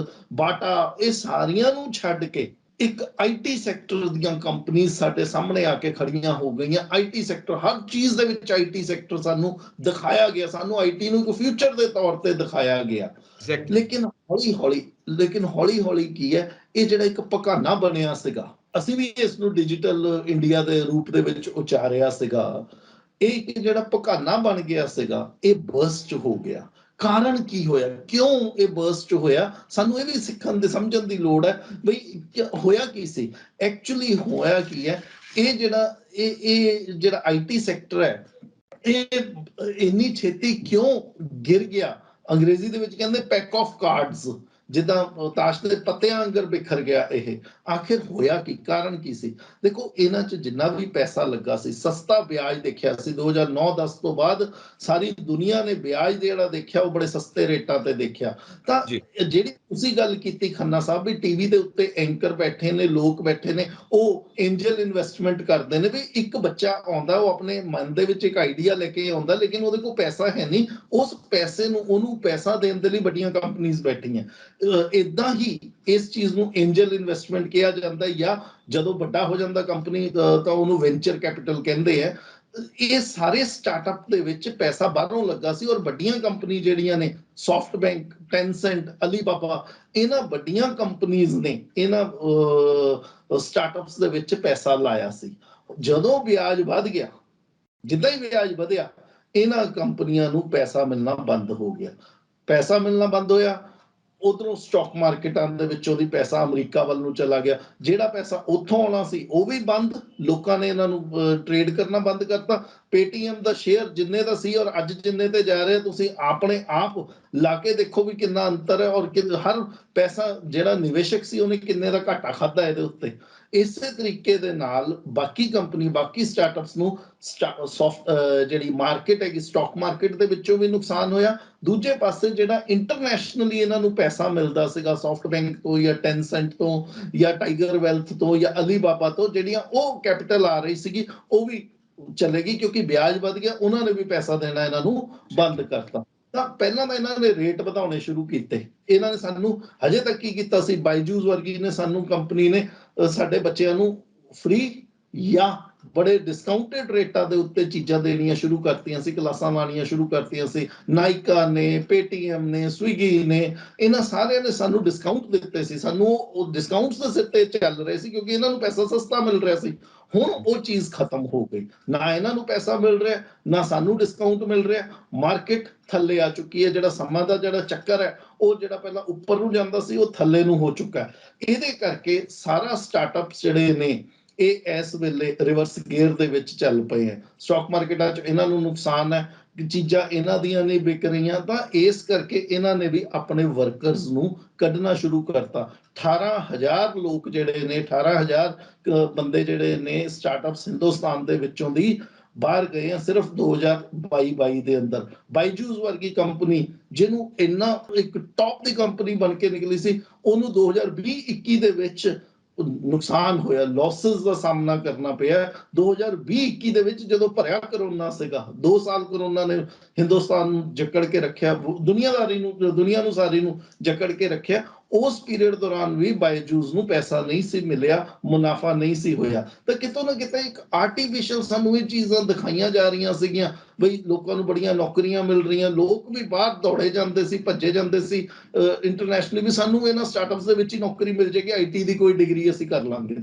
ਬਾਟਾ, ਇਹ ਸਾਰੀਆਂ ਨੂੰ ਛੱਡ ਕੇ ਇੱਕ ਆਈਟੀ ਸੈਕਟਰ ਦੀਆਂ ਕੰਪਨੀ ਸਾਡੇ ਸਾਹਮਣੇ ਆ ਕੇ ਖੜੀਆਂ ਹੋ ਗਈਆਂ। ਆਈਟੀ ਸੈਕਟਰ, ਹਰ ਚੀਜ਼ ਦੇ ਵਿੱਚ ਆਈਟੀ ਸੈਕਟਰ ਸਾਨੂੰ ਦਿਖਾਇਆ ਗਿਆ, ਸਾਨੂੰ ਆਈਟੀ ਨੂੰ ਇੱਕ ਫਿਊਚਰ ਦੇ ਤੌਰ ਤੇ ਦਿਖਾਇਆ ਗਿਆ। ਲੇਕਿਨ ਹੌਲੀ ਹੌਲੀ ਕੀ ਹੈ, ਇਹ ਜਿਹੜਾ ਇੱਕ ਪਕਾਨਾ ਬਣਿਆ ਸੀਗਾ, ਅਸੀਂ ਵੀ ਇਸ ਨੂੰ ਡਿਜੀਟਲ ਇੰਡੀਆ ਦੇ ਰੂਪ ਦੇ ਵਿੱਚ ਉਚਾਰਿਆ ਸੀਗਾ, ਇਹ ਜਿਹੜਾ ਪਕਾਨਾ ਬਣ ਗਿਆ ਸੀਗਾ, ਇਹ ਬਰਸਟ ਹੋ ਗਿਆ। ਕਾਰਨ ਕੀ ਹੋਇਆ, ਕਿਉਂ ਇਹ ਬਰਸਟ ਹੋਇਆ, ਸਾਨੂੰ ਇਹ ਵੀ ਸਿੱਖਣ ਦੇ ਸਮਝਣ ਦੀ ਲੋੜ ਹੈ ਬਈ ਹੋਇਆ ਕੀ ਸੀ। ਐਕਚੁਅਲੀ ਹੋਇਆ ਕੀ ਹੈ, ਇਹ ਜਿਹੜਾ ਆਈਟੀ ਸੈਕਟਰ ਹੈ, ਇਹ ਇੰਨੀ ਛੇਤੀ ਕਿਉਂ ਗਿਰ ਗਿਆ, ਅੰਗਰੇਜ਼ੀ ਦੇ ਵਿੱਚ ਕਹਿੰਦੇ ਪੈਕ ਆਫ ਕਾਰਡਸ, ਜਿੱਦਾਂ ਤਾਸ਼ ਦੇ ਪੱਤਿਆਂ ਅੰਗਰ ਬਿਖਰ ਗਿਆ। ਇਹ ਆਖਿਰ ਹੋਇਆ ਕੀ, ਕਾਰਨ ਕੀ ਸੀ। ਦੇਖੋ, ਇਹਨਾਂ 'ਚ ਜਿੰਨਾ ਵੀ ਪੈਸਾ ਲੱਗਾ ਸੀ, ਸਸਤਾ ਵਿਆਜ ਦੇਖਿਆ ਸੀ 2009-10 ਤੋਂ ਬਾਅਦ ਸਾਰੀ ਦੁਨੀਆ ਨੇ ਵਿਆਜ ਜਿਹੜਾ ਦੇਖਿਆ ਉਹ ਬੜੇ ਸਸਤੇ ਰੇਟਾਂ ਤੇ ਦੇਖਿਆ। ਤਾਂ ਜਿਹੜੀ ਤੁਸੀਂ ਗੱਲ ਕੀਤੀ ਖੰਨਾ ਸਾਹਿਬ, ਵੀ ਟੀਵੀ ਦੇ ਉੱਤੇ ਐਂਕਰ ਬੈਠੇ ਨੇ, ਲੋਕ ਬੈਠੇ ਨੇ, ਉਹ ਐਂਜਲ ਇਨਵੈਸਟਮੈਂਟ ਕਰਦੇ ਨੇ ਵੀ ਇੱਕ ਬੱਚਾ ਆਉਂਦਾ, ਉਹ ਆਪਣੇ ਮਨ ਦੇ ਵਿੱਚ ਇੱਕ ਆਈਡੀਆ ਲੈ ਕੇ ਆਉਂਦਾ, ਲੇਕਿਨ ਉਹਦੇ ਕੋਲ ਪੈਸਾ ਹੈ ਨਹੀਂ, ਉਸ ਪੈਸੇ ਨੂੰ ਉਹਨੂੰ ਪੈਸਾ ਦੇਣ ਦੇ ਲਈ ਵੱਡੀਆਂ ਕੰਪਨੀਆਂ ਬੈਠੀਆਂ। ਇਦਾਂ ਹੀ ਇਸ ਚੀਜ਼ ਨੂੰ ਐਂਜਲ ਇਨਵੈਸਟਮੈਂਟ ਕਿਹਾ ਜਾਂਦਾ, ਜਾਂ ਜਦੋਂ ਵੱਡਾ ਹੋ ਜਾਂਦਾ ਕੰਪਨੀ ਤਾਂ ਉਹਨੂੰ ਵੈਂਚਰ ਕੈਪੀਟਲ ਕਹਿੰਦੇ ਆ। ਇਹ ਸਾਰੇ ਸਟਾਰਟਅਪ ਦੇ ਵਿੱਚ ਪੈਸਾ ਬਾਹਰੋਂ ਲੱਗਾ ਸੀ, ਔਰ ਵੱਡੀਆਂ ਕੰਪਨੀ ਜਿਹੜੀਆਂ ਨੇ, ਸੌਫਟ ਬੈਂਕ, ਟੈਨਸੈਂਟ, ਅਲੀਬਾਬਾ, ਇਹਨਾਂ ਵੱਡੀਆਂ ਕੰਪਨੀਆਂ ਨੇ ਇਹਨਾਂ ਸਟਾਰਟਅਪਸ ਦੇ ਵਿੱਚ ਪੈਸਾ ਲਾਇਆ ਸੀ। ਜਦੋਂ ਵਿਆਜ ਵੱਧ ਗਿਆ, ਜਿੱਦਾਂ ਹੀ ਵਿਆਜ ਵਧਿਆ, ਇਹਨਾਂ ਕੰਪਨੀਆਂ ਨੂੰ ਪੈਸਾ ਮਿਲਣਾ ਬੰਦ ਹੋ ਗਿਆ। ਪੈਸਾ ਮਿਲਣਾ ਬੰਦ ਹੋਇਆ, ਉਧਰੋਂ ਸਟਾਕ ਮਾਰਕੀਟਾਂ ਦੇ ਵਿੱਚੋਂ ਦੀ ਪੈਸਾ ਅਮਰੀਕਾ ਵੱਲ ਨੂੰ ਚਲਾ ਗਿਆ। ਜਿਹੜਾ ਪੈਸਾ ਉੱਥੋਂ ਆਉਣਾ ਸੀ ਉਹ ਵੀ ਬੰਦ, ਲੋਕਾਂ ਨੇ ਇਹਨਾਂ ਨੂੰ ਟ੍ਰੇਡ ਕਰਨਾ ਬੰਦ ਕਰਤਾ। ਪੇਟੀਐਮ ਦਾ ਸ਼ੇਅਰ ਜਿੰਨੇ ਦਾ ਸੀ ਔਰ ਅੱਜ ਜਿੰਨੇ ਤੇ ਜਾ ਰਿਹਾ, ਤੁਸੀਂ ਆਪਣੇ ਆਪ ਲਾ ਕੇ ਦੇਖੋ ਵੀ ਕਿੰਨਾ ਅੰਤਰ ਹੈ, ਔਰ ਹਰ ਪੈਸਾ ਜਿਹੜਾ ਨਿਵੇਸ਼ਕ ਸੀ ਉਹਨੇ ਕਿੰਨੇ ਦਾ ਘਾਟਾ ਖਾਦਾ ਇਹਦੇ ਉੱਤੇ। ਇਸੇ ਤਰੀਕੇ ਦੇ ਨਾਲ ਬਾਕੀ ਕੰਪਨੀ, ਬਾਕੀ ਸਟਾਰਟਅਪਸ ਨੂੰ ਜਿਹੜੀ ਮਾਰਕੀਟ ਹੈਗੀ, ਸਟਾਕ ਮਾਰਕੀਟ ਦੇ ਵਿੱਚੋਂ ਵੀ ਨੁਕਸਾਨ ਹੋਇਆ। ਦੂਜੇ ਪਾਸੇ ਜਿਹੜਾ ਇੰਟਰਨੈਸ਼ਨਲੀ ਇਹਨਾਂ ਨੂੰ ਪੈਸਾ ਮਿਲਦਾ ਸੀਗਾ, ਸੌਫਟ ਬੈਂਕ ਤੋਂ ਜਾਂ ਟੈਨਸੈਂਟ ਤੋਂ ਜਾਂ ਟਾਈਗਰ ਵੈਲਥ ਤੋਂ ਜਾਂ ਅਲੀਬਾਬਾ ਤੋਂ, ਜਿਹੜੀਆਂ ਉਹ ਕੈਪੀਟਲ ਆ ਰਹੀ ਸੀਗੀ, ਉਹ ਵੀ ਚਲੇਗੀ, ਕਿਉਂਕਿ ਵਿਆਜ ਵੱਧ ਗਿਆ, ਉਹਨਾਂ ਨੇ ਵੀ ਪੈਸਾ ਦੇਣਾ ਇਹਨਾਂ ਨੂੰ ਬੰਦ ਕਰਤਾ। ਤਾਂ ਪਹਿਲਾਂ ਤਾਂ ਇਹਨਾਂ ਨੇ ਰੇਟ ਵਧਾਉਣੇ ਸ਼ੁਰੂ ਕੀਤੇ। ਇਹਨਾਂ ਨੇ ਸਾਨੂੰ ਹਜੇ ਤੱਕ ਕੀ ਕੀਤਾ ਸੀ, ਬਾਈਜੂਸ ਵਰਗੀ ਨੇ ਸਾਨੂੰ ਕੰਪਨੀ ਨੇ ਸਾਡੇ ਬੱਚਿਆਂ ਨੂੰ ਫ੍ਰੀ ਜਾਂ ਬੜੇ ਡਿਸਕਾਊਂਟਡ ਰੇਟਾਂ ਦੇ ਉੱਤੇ ਚੀਜ਼ਾਂ ਦੇਣੀਆਂ ਸ਼ੁਰੂ ਕਰਤੀਆਂ ਸੀ, ਕਲਾਸਾਂ ਲਾਣੀਆਂ ਸ਼ੁਰੂ ਕਰਤੀਆਂ ਸੀ। ਨਾਇਕਾ ਨੇ, ਪੇਟੀਐਮ ਨੇ, ਸਵਿਗੀ ਨੇ, ਇਹਨਾਂ ਸਾਰਿਆਂ ਨੇ ਸਾਨੂੰ ਡਿਸਕਾਊਂਟ ਦਿੱਤੇ ਸੀ। ਸਾਨੂੰ ਉਹ ਡਿਸਕਾਊਂਟਸ ਦੇ ਸਿਰ ਤੇ ਚੱਲ ਰਹੇ ਸੀ, ਕਿਉਂਕਿ ਇਹਨਾਂ ਨੂੰ ਪੈਸਾ ਸਸਤਾ ਮਿਲ ਰਿਹਾ ਸੀ। ਹੁਣ ਉਹ ਚੀਜ਼ ਖਤਮ ਹੋ ਗਈ, ਨਾ ਇਹਨਾਂ ਨੂੰ ਪੈਸਾ ਮਿਲ ਰਿਹਾ, ਨਾ ਸਾਨੂੰ ਡਿਸਕਾਊਂਟ ਮਿਲ ਰਿਹਾ। ਮਾਰਕੀਟ ਥੱਲੇ ਆ ਚੁੱਕੀ ਹੈ। ਜਿਹੜਾ ਸਮਾਂ ਦਾ ਜਿਹੜਾ ਚੱਕਰ ਹੈ, ਉਹ ਜਿਹੜਾ ਪਹਿਲਾਂ ਉੱਪਰ ਨੂੰ ਜਾਂਦਾ ਸੀ, ਉਹ ਥੱਲੇ ਨੂੰ ਹੋ ਚੁੱਕਾ ਹੈ। ਇਹਦੇ ਕਰਕੇ ਸਾਰਾ ਸਟਾਰਟਅਪਸ ਜਿਹੜੇ ਨੇ, ਇਹ ਇਸ ਵੇਲੇ ਰਿਵਰਸ ਗੇਅਰ ਦੇ ਵਿੱਚ ਚੱਲ ਪਏ ਹੈ। ਸਟਾਕ ਮਾਰਕੀਟਾਂ 'ਚ ਇਹਨਾਂ ਨੂੰ ਨੁਕਸਾਨ ਹੈ, ਚੀਜ਼ਾਂ ਇਹਨਾਂ ਦੀਆਂ ਨਹੀਂ ਵਿਕ ਰਹੀਆਂ, ਤਾਂ ਇਸ ਕਰਕੇ ਇਹਨਾਂ ਨੇ ਵੀ ਆਪਣੇ ਵਰਕਰਸ ਨੂੰ ਕੱਢਣਾ ਸ਼ੁਰੂ ਕਰਤਾ। 18,000 ਲੋਕ ਜਿਹੜੇ ਨੇ, 18,000 ਬੰਦੇ ਜਿਹੜੇ ਨੇ ਸਟਾਰਟਅਪਸ ਹਿੰਦੁਸਤਾਨ ਦੇ ਵਿੱਚੋਂ ਦੀ ਬਾਹਰ ਗਏ ਆ ਸਿਰਫ 2022 ਦੇ ਅੰਦਰ। ਬਾਈਜੂਸ ਵਰਗੀ ਕੰਪਨੀ, ਜਿਹਨੂੰ ਇੰਨਾ ਇੱਕ ਟੌਪ ਦੀ ਕੰਪਨੀ ਬਣ ਕੇ ਨਿਕਲੀ ਸੀ, ਉਹਨੂੰ 2020-21 ਦੇ ਵਿੱਚ ਨੁਕਸਾਨ ਹੋਇਆ, ਲਾਸਸ ਦਾ ਸਾਹਮਣਾ ਕਰਨਾ ਪਿਆ। 2020-21 ਦੇ ਵਿੱਚ ਜਦੋਂ ਭਰਿਆ ਕਰੋਨਾ ਸੀਗਾ, 2 ਸਾਲ ਕਰੋਨਾ ਨੇ ਹਿੰਦੁਸਤਾਨ ਨੂੰ ਜਕੜ ਕੇ ਰੱਖਿਆ, ਦੁਨੀਆ ਨੂੰ ਸਾਰੀ ਨੂੰ ਜਕੜ ਕੇ ਰੱਖਿਆ। ਉਸ ਪੀਰੀਅਡ ਦੌਰਾਨ ਵੀ ਬਾਈਜੂਸ ਨੂੰ ਪੈਸਾ ਨਹੀਂ ਸੀ ਮਿਲਿਆ, ਮੁਨਾਫਾ ਨਹੀਂ ਸੀ ਹੋਇਆ। ਤਾਂ ਕਿਤੋਂ ਨਾ ਕਿਤੇ ਇੱਕ ਆਰਟੀਫਿਸ਼ਲ ਸਾਨੂੰ ਇਹ ਚੀਜ਼ਾਂ ਦਿਖਾਈਆਂ ਜਾ ਰਹੀਆਂ ਸੀਗੀਆਂ, ਬਈ ਲੋਕਾਂ ਨੂੰ ਬੜੀਆਂ ਨੌਕਰੀਆਂ ਮਿਲ ਰਹੀਆਂ, ਲੋਕ ਵੀ ਬਾਹਰ ਦੌੜੇ ਜਾਂਦੇ ਸੀ, ਭੱਜੇ ਜਾਂਦੇ ਸੀ ਇੰਟਰਨੈਸ਼ਨਲੀ, ਵੀ ਸਾਨੂੰ ਇਹਨਾਂ ਸਟਾਰਟਅਪਸ ਦੇ ਵਿੱਚ ਹੀ ਨੌਕਰੀ ਮਿਲ ਜਾਏਗੀ, ਆਈਟੀ ਦੀ ਕੋਈ ਡਿਗਰੀ ਅਸੀਂ ਕਰ ਲਾਂਗੇ।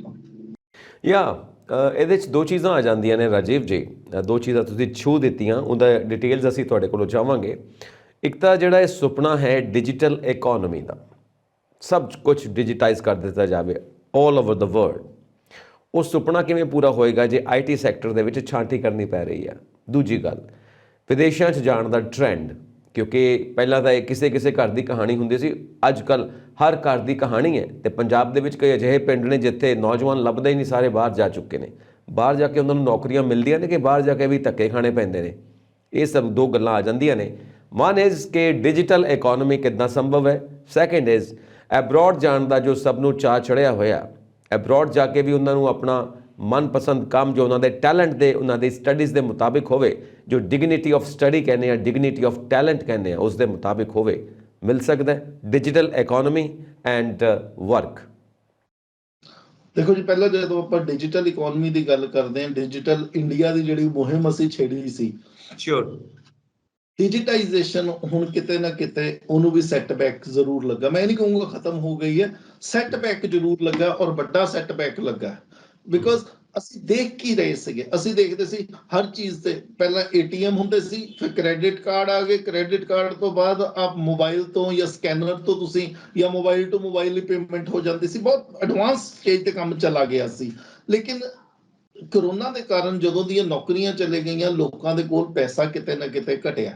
ਇਹਦੇ 'ਚ 2 ਚੀਜ਼ਾਂ ਆ ਜਾਂਦੀਆਂ ਨੇ ਰਾਜੀਵ ਜੀ, 2 ਚੀਜ਼ਾਂ ਤੁਸੀਂ ਛੂਹ ਦਿੱਤੀਆਂ, ਉਹਦਾ ਡਿਟੇਲਸ ਅਸੀਂ ਤੁਹਾਡੇ ਕੋਲੋਂ ਚਾਹਾਂਗੇ। ਇੱਕ ਤਾਂ ਜਿਹੜਾ ਇਹ ਸੁਪਨਾ ਹੈ ਡਿਜੀਟਲ ਇਕੋਨਮੀ ਦਾ, ਸਭ ਕੁਝ ਡਿਜੀਟਾਈਜ਼ ਕਰ ਦਿੱਤਾ ਜਾਵੇ ਆਲ ਓਵਰ ਦ ਵਰਲਡ, ਉਹ ਸੁਪਨਾ ਕਿਵੇਂ ਪੂਰਾ ਹੋਏਗਾ ਜੇ ਆਈਟੀ ਸੈਕਟਰ ਦੇ ਵਿੱਚ ਛਾਂਟੀ ਕਰਨੀ ਪੈ ਰਹੀ ਹੈ। ਦੂਜੀ ਗੱਲ, ਵਿਦੇਸ਼ਾਂ 'ਚ ਜਾਣ ਦਾ ਟ੍ਰੈਂਡ, ਕਿਉਂਕਿ ਪਹਿਲਾਂ ਤਾਂ ਇਹ ਕਿਸੇ ਘਰ ਦੀ ਕਹਾਣੀ ਹੁੰਦੀ ਸੀ, ਅੱਜ ਕੱਲ੍ਹ ਹਰ ਘਰ ਦੀ ਕਹਾਣੀ ਹੈ। ਤੇ ਪੰਜਾਬ ਦੇ ਵਿੱਚ ਕਈ ਅਜਿਹੇ ਪਿੰਡ ਨੇ ਜਿੱਥੇ ਨੌਜਵਾਨ ਲੱਭਦੇ ਹੀ ਨਹੀਂ, ਸਾਰੇ ਬਾਹਰ ਜਾ ਚੁੱਕੇ ਨੇ। ਬਾਹਰ ਜਾ ਕੇ ਉਹਨਾਂ ਨੂੰ ਨੌਕਰੀਆਂ ਮਿਲਦੀਆਂ ਨੇ ਕਿ ਬਾਹਰ ਜਾ ਕੇ ਵੀ ਧੱਕੇ ਖਾਣੇ ਪੈਂਦੇ ਨੇ। ਇਹ ਸਭ 2 ਗੱਲਾਂ ਆ ਜਾਂਦੀਆਂ ਨੇ। ਵਨ ਇਜ਼ ਕਿ ਡਿਜੀਟਲ ਇਕੋਨਮੀ ਕਿੱਦਾਂ ਸੰਭਵ ਹੈ। ਸੈਕਿੰਡ ਇਜ਼ ਐਬਰੋਡ ਜਾਣ ਦਾ ਜੋ ਸਭ ਨੂੰ ਚਾਅ ਚੜ੍ਹਿਆ ਹੋਇਆ, ਐਬਰੋਡ ਜਾ ਕੇ ਵੀ ਉਹਨਾਂ ਨੂੰ ਆਪਣਾ ਮਨਪਸੰਦ ਕੰਮ ਜੋ ਉਹਨਾਂ ਦੇ ਟੈਲੈਂਟ ਦੇ, ਉਹਨਾਂ ਦੀ ਸਟੱਡੀਜ਼ ਦੇ ਮੁਤਾਬਿਕ ਹੋਵੇ, ਜੋ ਡਿਗਨਿਟੀ ਆਫ ਸਟੱਡੀ ਕਹਿੰਦੇ ਆ, ਡਿਗਨਿਟੀ ਆਫ ਟੈਲੈਂਟ ਕਹਿੰਦੇ ਆ, ਉਸ ਦੇ ਮੁਤਾਬਿਕ ਹੋਵੇ, ਮਿਲ ਸਕਦਾ ਡਿਜੀਟਲ ਇਕੋਨਮੀ ਐਂਡ ਵਰਕ। ਦੇਖੋ ਜੀ, ਪਹਿਲਾਂ ਜਦੋਂ ਆਪਾਂ ਡਿਜੀਟਲ ਇਕਨੋਮੀ ਦੀ ਗੱਲ ਕਰਦੇ ਹਾਂ, ਡਿਜੀਟਲ ਇੰਡੀਆ ਦੀ ਜਿਹੜੀ ਮੁਹਿੰਮ ਅਸੀਂ ਛੇੜੀ ਸੀ, ਸ਼ੋਰ। ਡਿਜੀਟਾਈਜੇਸ਼ਨ ਹੁਣ ਕਿਤੇ ਨਾ ਕਿਤੇ ਉਹਨੂੰ ਵੀ ਸੈਟਬੈਕ ਜ਼ਰੂਰ ਲੱਗਾ। ਮੈਂ ਇਹ ਨਹੀਂ ਕਹੂੰਗਾ ਖਤਮ ਹੋ ਗਈ ਹੈ, ਸੈਟਬੈਕ ਜ਼ਰੂਰ ਲੱਗਾ, ਔਰ ਵੱਡਾ ਸੈਟਬੈਕ ਲੱਗਾ। ਬਿਕੋਜ਼ ਅਸੀਂ ਦੇਖ ਕੀ ਰਹੇ ਸੀਗੇ, ਅਸੀਂ ਦੇਖਦੇ ਸੀ ਹਰ ਚੀਜ਼ ਤੇ ਪਹਿਲਾਂ ਏਟੀਐਮ ਹੁੰਦੇ ਸੀ, ਫਿਰ ਕ੍ਰੈਡਿਟ ਕਾਰਡ ਆ ਗਏ, ਕ੍ਰੈਡਿਟ ਕਾਰਡ ਤੋਂ ਬਾਅਦ ਆਪ ਮੋਬਾਈਲ ਤੋਂ ਜਾਂ ਸਕੈਨਰ ਤੋਂ ਤੁਸੀਂ ਜਾਂ ਮੋਬਾਈਲ ਟੂ ਮੋਬਾਈਲ ਹੀ ਪੇਮੈਂਟ ਹੋ ਜਾਂਦੀ ਸੀ, ਬਹੁਤ ਐਡਵਾਂਸ ਸਟੇਜ ਤੇ ਕੰਮ ਚਲਾ ਗਿਆ ਸੀ। ਲੇਕਿਨ ਕਰੋਨਾ ਦੇ ਕਾਰਨ ਜਦੋਂ ਦੀਆਂ ਨੌਕਰੀਆਂ ਚਲੇ ਗਈਆਂ, ਲੋਕਾਂ ਦੇ ਕੋਲ ਪੈਸਾ ਕਿਤੇ ਨਾ ਕਿਤੇ ਘਟਿਆ।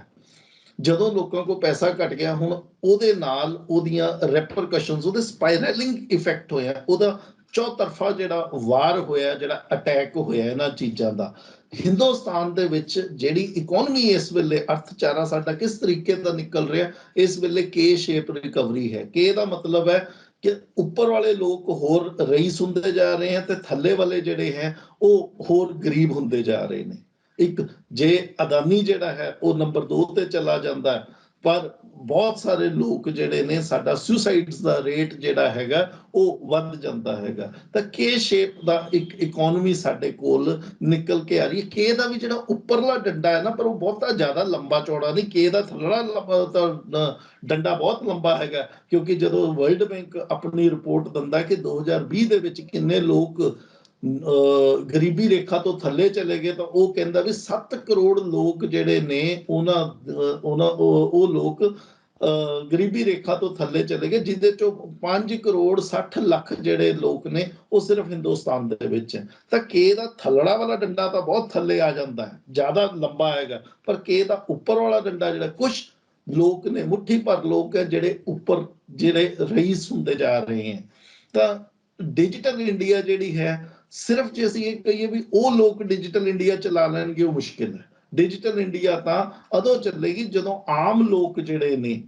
ਜਦੋਂ ਲੋਕਾਂ ਕੋਲ ਪੈਸਾ ਘਟ ਗਿਆ, ਹੁਣ ਉਹਦੇ ਨਾਲ ਉਹਦੀਆਂ ਰੈਪਰਕਸ਼ਨਸ, ਉਹਦੇ ਸਪਾਇਰਲਿੰਗ ਇਫੈਕਟ ਹੋਇਆ, ਉਹਦਾ ਚੌਤਰਫਾ ਜਿਹੜਾ ਵਾਰ ਹੋਇਆ, ਜਿਹੜਾ ਅਟੈਕ ਹੋਇਆ ਇਹਨਾਂ ਚੀਜ਼ਾਂ ਦਾ। ਹਿੰਦੁਸਤਾਨ ਦੇ ਵਿੱਚ ਜਿਹੜੀ ਇਕਨੋਮੀ ਇਸ ਵੇਲੇ, ਅਰਥਚਾਰਾ ਸਾਡਾ ਕਿਸ ਤਰੀਕੇ ਦਾ ਨਿਕਲ ਰਿਹਾ, ਇਸ ਵੇਲੇ ਕੇ ਸ਼ੇਪ ਰਿਕਵਰੀ ਹੈ। ਕੇ ਦਾ ਮਤਲਬ ਹੈ ਕਿ ਉੱਪਰ ਵਾਲੇ ਲੋਕ ਹੋਰ ਰਈਸ ਹੁੰਦੇ ਜਾ ਰਹੇ ਹੈ, ਤੇ ਥੱਲੇ ਵਾਲੇ ਜਿਹੜੇ ਹੈ ਉਹ ਹੋਰ ਗਰੀਬ ਹੁੰਦੇ ਜਾ ਰਹੇ ਨੇ। ਇੱਕ ਜੇ ਅਦਾਨੀ ਜਿਹੜਾ ਹੈ ਉਹ ਨੰਬਰ 2 ਤੇ ਚਲਾ ਜਾਂਦਾ ਹੈ, ਪਰ ਬਹੁਤ ਸਾਰੇ ਲੋਕ ਜਿਹੜੇ ਨੇ, ਸਾਡਾ ਸੁਸਾਈਡਸ ਦਾ ਰੇਟ ਜਿਹੜਾ ਹੈਗਾ ਉਹ ਵੱਧ ਜਾਂਦਾ ਹੈਗਾ। ਤਾਂ ਕੇ ਸ਼ੇਪ ਦਾ ਇੱਕ ਇਕਨੋਮੀ ਸਾਡੇ ਕੋਲ ਨਿਕਲ ਕੇ ਆ ਰਹੀ ਹੈ। ਕੇ ਦਾ ਵੀ ਜਿਹੜਾ ਉੱਪਰਲਾ ਡੰਡਾ ਹੈ ਨਾ, ਪਰ ਉਹ ਬਹੁਤਾ ਜ਼ਿਆਦਾ ਲੰਬਾ ਚੌੜਾ ਨਹੀਂ। ਕੇ ਦਾ ਥੱਲੜਾ ਡੰਡਾ ਬਹੁਤ ਲੰਬਾ ਹੈਗਾ, ਕਿਉਂਕਿ ਜਦੋਂ ਵਰਲਡ ਬੈਂਕ ਆਪਣੀ ਰਿਪੋਰਟ ਦਿੰਦਾ ਕਿ 2020 ਦੇ ਵਿੱਚ ਕਿੰਨੇ ਲੋਕ ਗਰੀਬੀ ਰੇਖਾ ਤੋਂ ਥੱਲੇ ਚਲੇ ਗਏ, ਤਾਂ ਉਹ ਕਹਿੰਦਾ ਵੀ 7 ਕਰੋੜ ਲੋਕ ਜਿਹੜੇ ਨੇ ਉਹ ਲੋਕ ਗਰੀਬੀ ਰੇਖਾ ਤੋਂ ਥੱਲੇ ਚਲੇ ਗਏ, ਜਿਹਦੇ ਚੋਂ 5 ਕਰੋੜ 60 ਲੱਖ ਜਿਹੜੇ ਲੋਕ ਨੇ ਉਹ ਸਿਰਫ ਹਿੰਦੁਸਤਾਨ ਦੇ ਵਿੱਚ ਹੈ। ਤਾਂ ਕੇ ਦਾ ਥੱਲੜਾ ਵਾਲਾ ਡੰਡਾ ਤਾਂ ਬਹੁਤ ਥੱਲੇ ਆ ਜਾਂਦਾ ਹੈ, ਜ਼ਿਆਦਾ ਲੰਬਾ ਹੈਗਾ, ਪਰ ਕੇ ਦਾ ਉੱਪਰ ਵਾਲਾ ਡੰਡਾ ਜਿਹੜਾ, ਕੁਝ ਲੋਕ ਨੇ, ਮੁੱਠੀ ਭਰ ਲੋਕ ਹੈ ਜਿਹੜੇ ਉੱਪਰ, ਜਿਹੜੇ ਰਈਸ ਹੁੰਦੇ ਜਾ ਰਹੇ ਹੈ। ਤਾਂ ਡਿਜੀਟਲ ਇੰਡੀਆ ਜਿਹੜੀ ਹੈ, ਸਿਰਫ ਜੇ ਅਸੀਂ ਇਹ ਕਹੀਏ ਵੀ ਉਹ ਲੋਕ ਡਿਜੀਟਲ ਇੰਡੀਆ ਚਲਾ ਲੈਣਗੇ, ਉਹ ਮੁਸ਼ਕਿਲ ਹੈ। ਡਿਜੀਟਲ ਇੰਡੀਆ ਤਾਂ ਉਦੋਂ ਚੱਲੇਗੀ ਜਦੋਂ ਆਮ ਲੋਕ ਜਿਹੜੇ ਨੇ